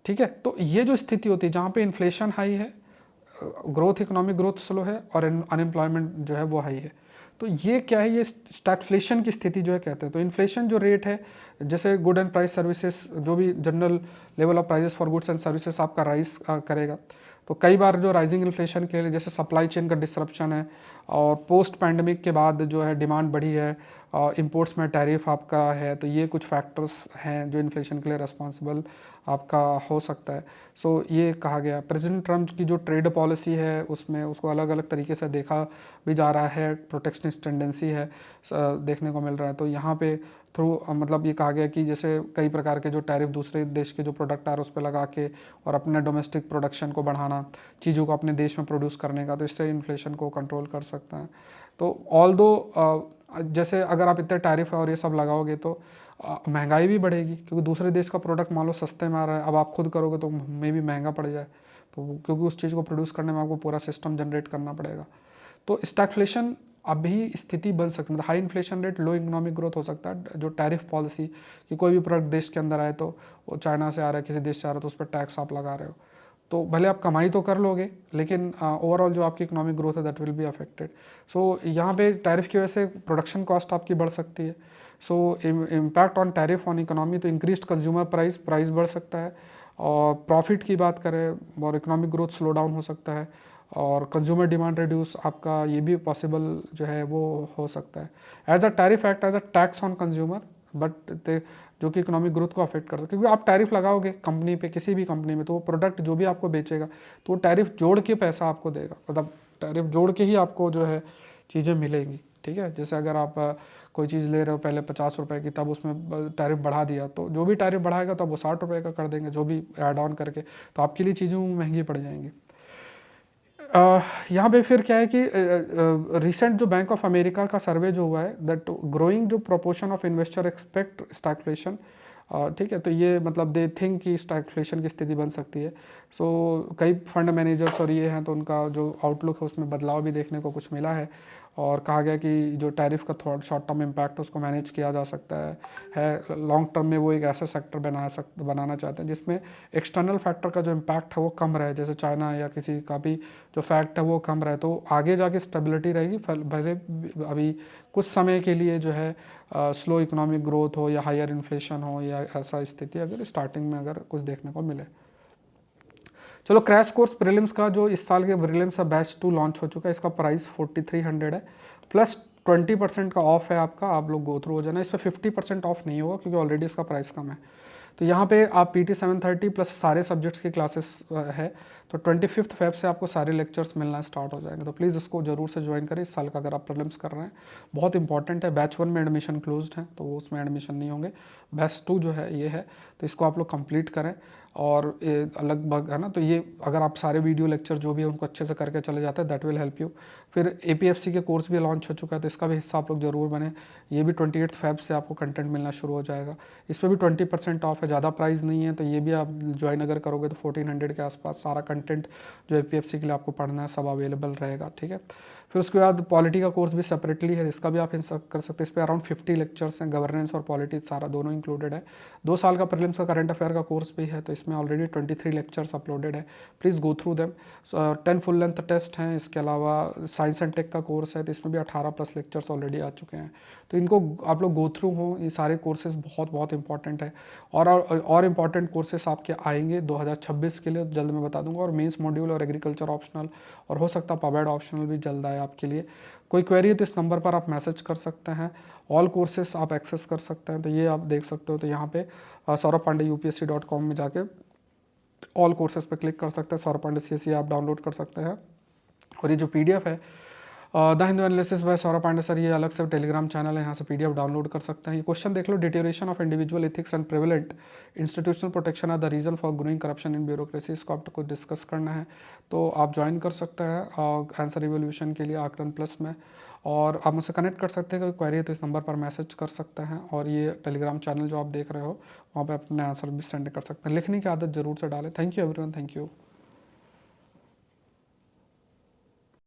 ठीक है, तो ये जो स्थिति होती है जहाँ पे इन्फ्लेशन हाई है, ग्रोथ इकोनॉमिक ग्रोथ स्लो है और अनएम्प्लॉयमेंट जो है वो हाई है, तो ये क्या है, ये स्टैगफ्लेशन की स्थिति जो है कहते हैं। तो इन्फ्लेशन जो रेट है, जैसे गुड एंड प्राइस सर्विसेज, जो भी general level of prices for goods and services आपका राइज करेगा। तो कई बार जो राइजिंग इन्फ्लेशन के लिए जैसे सप्लाई चेन का डिसरप्शन है और पोस्ट पैंडमिक के बाद जो है डिमांड बढ़ी है, इंपोर्ट्स में टैरिफ आपका है, तो ये कुछ फैक्टर्स हैं जो इन्फ्लेशन के लिए रिस्पॉन्सिबल आपका हो सकता है। सो ये कहा गया प्रेसिडेंट ट्रम्प की जो ट्रेड पॉलिसी है उसमें उसको अलग अलग तरीके से देखा भी जा रहा है, प्रोटेक्शनिस्ट टेंडेंसी है देखने को मिल रहा है। तो यहाँ पे थ्रू मतलब ये कहा गया कि जैसे कई प्रकार के जो टैरिफ दूसरे देश के जो प्रोडक्ट आ रहे हैं उस पर लगा के और अपने डोमेस्टिक प्रोडक्शन को बढ़ाना, चीज़ों को अपने देश में प्रोड्यूस करने का, तो इससे इन्फ्लेशन को कंट्रोल कर सकते हैं। तो ऑल दो जैसे अगर आप इतने टैरिफ और ये सब लगाओगे तो महंगाई भी बढ़ेगी, क्योंकि दूसरे देश का प्रोडक्ट मान लो सस्ते में आ रहा है, अब आप खुद करोगे तो मे भी महंगा पड़ जाए, तो क्योंकि उस चीज़ को प्रोड्यूस करने में आपको पूरा सिस्टम जनरेट करना पड़ेगा। तो स्टैगफ्लेशन अभी स्थिति बन सकती है, high inflation rate, low economic growth हो सकता है। जो टैरिफ पॉलिसी कि कोई भी प्रोडक्ट देश के अंदर आए तो वो चाइना से आ रहा है, किसी देश से आ रहा है, तो उस पर टैक्स आप लगा रहे हो, तो भले आप कमाई तो कर लोगे लेकिन ओवरऑल जो आपकी इकोनॉमिक ग्रोथ है दैट विल बी अफेक्टेड। सो यहाँ पे टैरिफ की वजह से प्रोडक्शन कॉस्ट आपकी बढ़ सकती है। सो impact on tariff on economy, तो इंक्रीज कंज्यूमर प्राइस बढ़ सकता है, और प्रॉफिट की बात करें और इकोनॉमिक ग्रोथ स्लो डाउन हो सकता है, और कंज्यूमर डिमांड रिड्यूस आपका ये भी पॉसिबल जो है वो हो सकता है। As a tariff act as a tax on consumer, but जो कि इकोनॉमिक ग्रोथ को अफेक्ट कर सकता है, क्योंकि आप टैरिफ लगाओगे कंपनी पे, किसी भी कंपनी में, तो वो प्रोडक्ट जो भी आपको बेचेगा तो वो टैरिफ जोड़ के पैसा आपको देगा, मतलब टैरिफ जोड़ के ही आपको जो है चीज़ें मिलेंगी। ठीक है, जैसे अगर आप कोई चीज़ ले रहे हो पहले 50 रुपये की, तब उसमें टैरिफ बढ़ा दिया, तो जो भी टैरिफ बढ़ाएगा तो अब वो 60 रुपये का कर देंगे, जो भी ऐड ऑन करके, तो आपके लिए चीज़ें महंगी पड़ जाएंगी। यहाँ पे फिर क्या है कि रिसेंट जो बैंक ऑफ अमेरिका का सर्वे जो हुआ है, दैट ग्रोइंग जो proportion of investor expect stagflation, ठीक है, तो ये मतलब दे थिंक कि स्टैगफ्लेशन की स्थिति बन सकती है। सो कई फंड मैनेजर्स और ये हैं तो उनका जो आउटलुक है उसमें बदलाव भी देखने को कुछ मिला है, और कहा गया कि जो टैरिफ का थोड़ा शॉर्ट टर्म इम्पैक्ट उसको मैनेज किया जा सकता है लॉन्ग टर्म में वो एक ऐसा सेक्टर बनाना चाहते हैं जिसमें एक्सटर्नल फैक्टर का जो इम्पैक्ट है वो कम रहे, जैसे चाइना या किसी का भी जो फैक्ट है वो कम रहे, तो आगे जाके स्टेबिलिटी रहेगी। भले अभी कुछ समय के लिए जो है स्लो इकोनॉमिक ग्रोथ हो या हायर इन्फ्लेशन हो या ऐसा स्थिति अगर स्टार्टिंग में अगर कुछ देखने को मिले। चलो, क्रैश कोर्स प्रीलिम्स का जो इस साल के प्रीलिम्स का बैच 2 लॉन्च हो चुका है, इसका प्राइस 4300 है, प्लस 20% का ऑफ है आपका, आप लोग गो थ्रू हो जाना। इस पर 50% ऑफ नहीं होगा क्योंकि ऑलरेडी इसका प्राइस कम है। तो यहाँ पे आप PT 730 प्लस सारे सब्जेक्ट्स की क्लासेस है, तो 25 फेब से आपको सारे लेक्चर्स मिलना स्टार्ट हो जाएंगे, तो प्लीज़ इसको जरूर से ज्वाइन करें इस साल का अगर आप प्रीलिम्स कर रहे हैं, बहुत इंपॉर्टेंट है। बैच 1 में एडमिशन क्लोज्ड है तो उसमें एडमिशन नहीं होंगे, बैच 2 जो है ये है, तो इसको आप लोग कंप्लीट करें। और लगभग है ना, तो ये अगर आप सारे वीडियो लेक्चर जो भी है उनको अच्छे से करके चले जाते हैं दैट विल हेल्प यू। फिर APFC के कोर्स भी लॉन्च हो चुका है तो इसका भी हिस्सा आप लोग जरूर बने, ये भी 28 फेब से आपको कंटेंट मिलना शुरू हो जाएगा। इस पर भी 20% ऑफ है, ज़्यादा प्राइस नहीं है, तो ये भी आप ज्वाइन अगर करोगे तो 1400 के आसपास सारा कंटेंट जो APFC के लिए आपको पढ़ना है सब अवेलेबल रहेगा। ठीक है, फिर उसके बाद पॉलिटी का कोर्स भी सेपरेटली है, इसका भी आप कर सकते हैं। इस पर अराउंड 50 लेक्चर्स हैं, गवर्नेंस और पॉलिटी सारा दोनों इंक्लूडेड है। 2 साल का प्रीलिम्स का करंट अफेयर का कोर्स भी है, तो इसमें ऑलरेडी 23 लेक्चर्स अपलोडेड है, please go through them. 10 full length test हैं, इसके अलावा साइंस एंड टेक का कोर्स है, तो इसमें भी 18+ लेक्चर्स ऑलरेडी आ चुके हैं, तो इनको आप लोग गो थ्रू हों। ये सारे कोर्सेज बहुत बहुत इंपॉर्टेंट है, और इम्पॉर्टेंट कोर्सेस आपके आएंगे 2026 के लिए, जल्द मैं बता दूंगा। और मेंस मॉड्यूल और एग्रीकल्चर ऑप्शनल, और हो सकता है पवेड ऑप्शनल भी जल्द आए आपके लिए। कोई क्वेरी है तो इस नंबर पर आप मैसेज कर सकते हैं, ऑल कोर्सेस आप एक्सेस कर सकते हैं, तो ये आप देख सकते हो। तो यहाँ पे saurabh-pandey-upsc.com में जाके ऑल कोर्सेज पे क्लिक कर सकते हैं, सौरभ पांडे CSE आप डाउनलोड कर सकते हैं। और ये जो PDF है the Hindu analysis by Saurabh Pandey sir, ये अलग से टेलीग्राम चैनल है, यहाँ से पीडीएफ डाउनलोड कर सकते हैं। ये क्वेश्चन देख लो, deterioration of individual ethics and prevalent institutional protection are the reason for growing corruption in bureaucracy. इसको आपको डिस्कस करना है तो आप ज्वाइन कर सकते हैं आंसर रिवोल्यूशन के लिए आकरण प्लस में, और आप मुझसे कनेक्ट कर सकते हैं। कोई क्वेरी है तो इस नंबर पर मैसेज कर सकते हैं, और ये टेलीग्राम चैनल जो आप देख रहे हो वहाँ पे अपने आंसर भी सेंड कर सकते हैं। लिखने की आदत जरूर से डालें। Thank you everyone, thank you.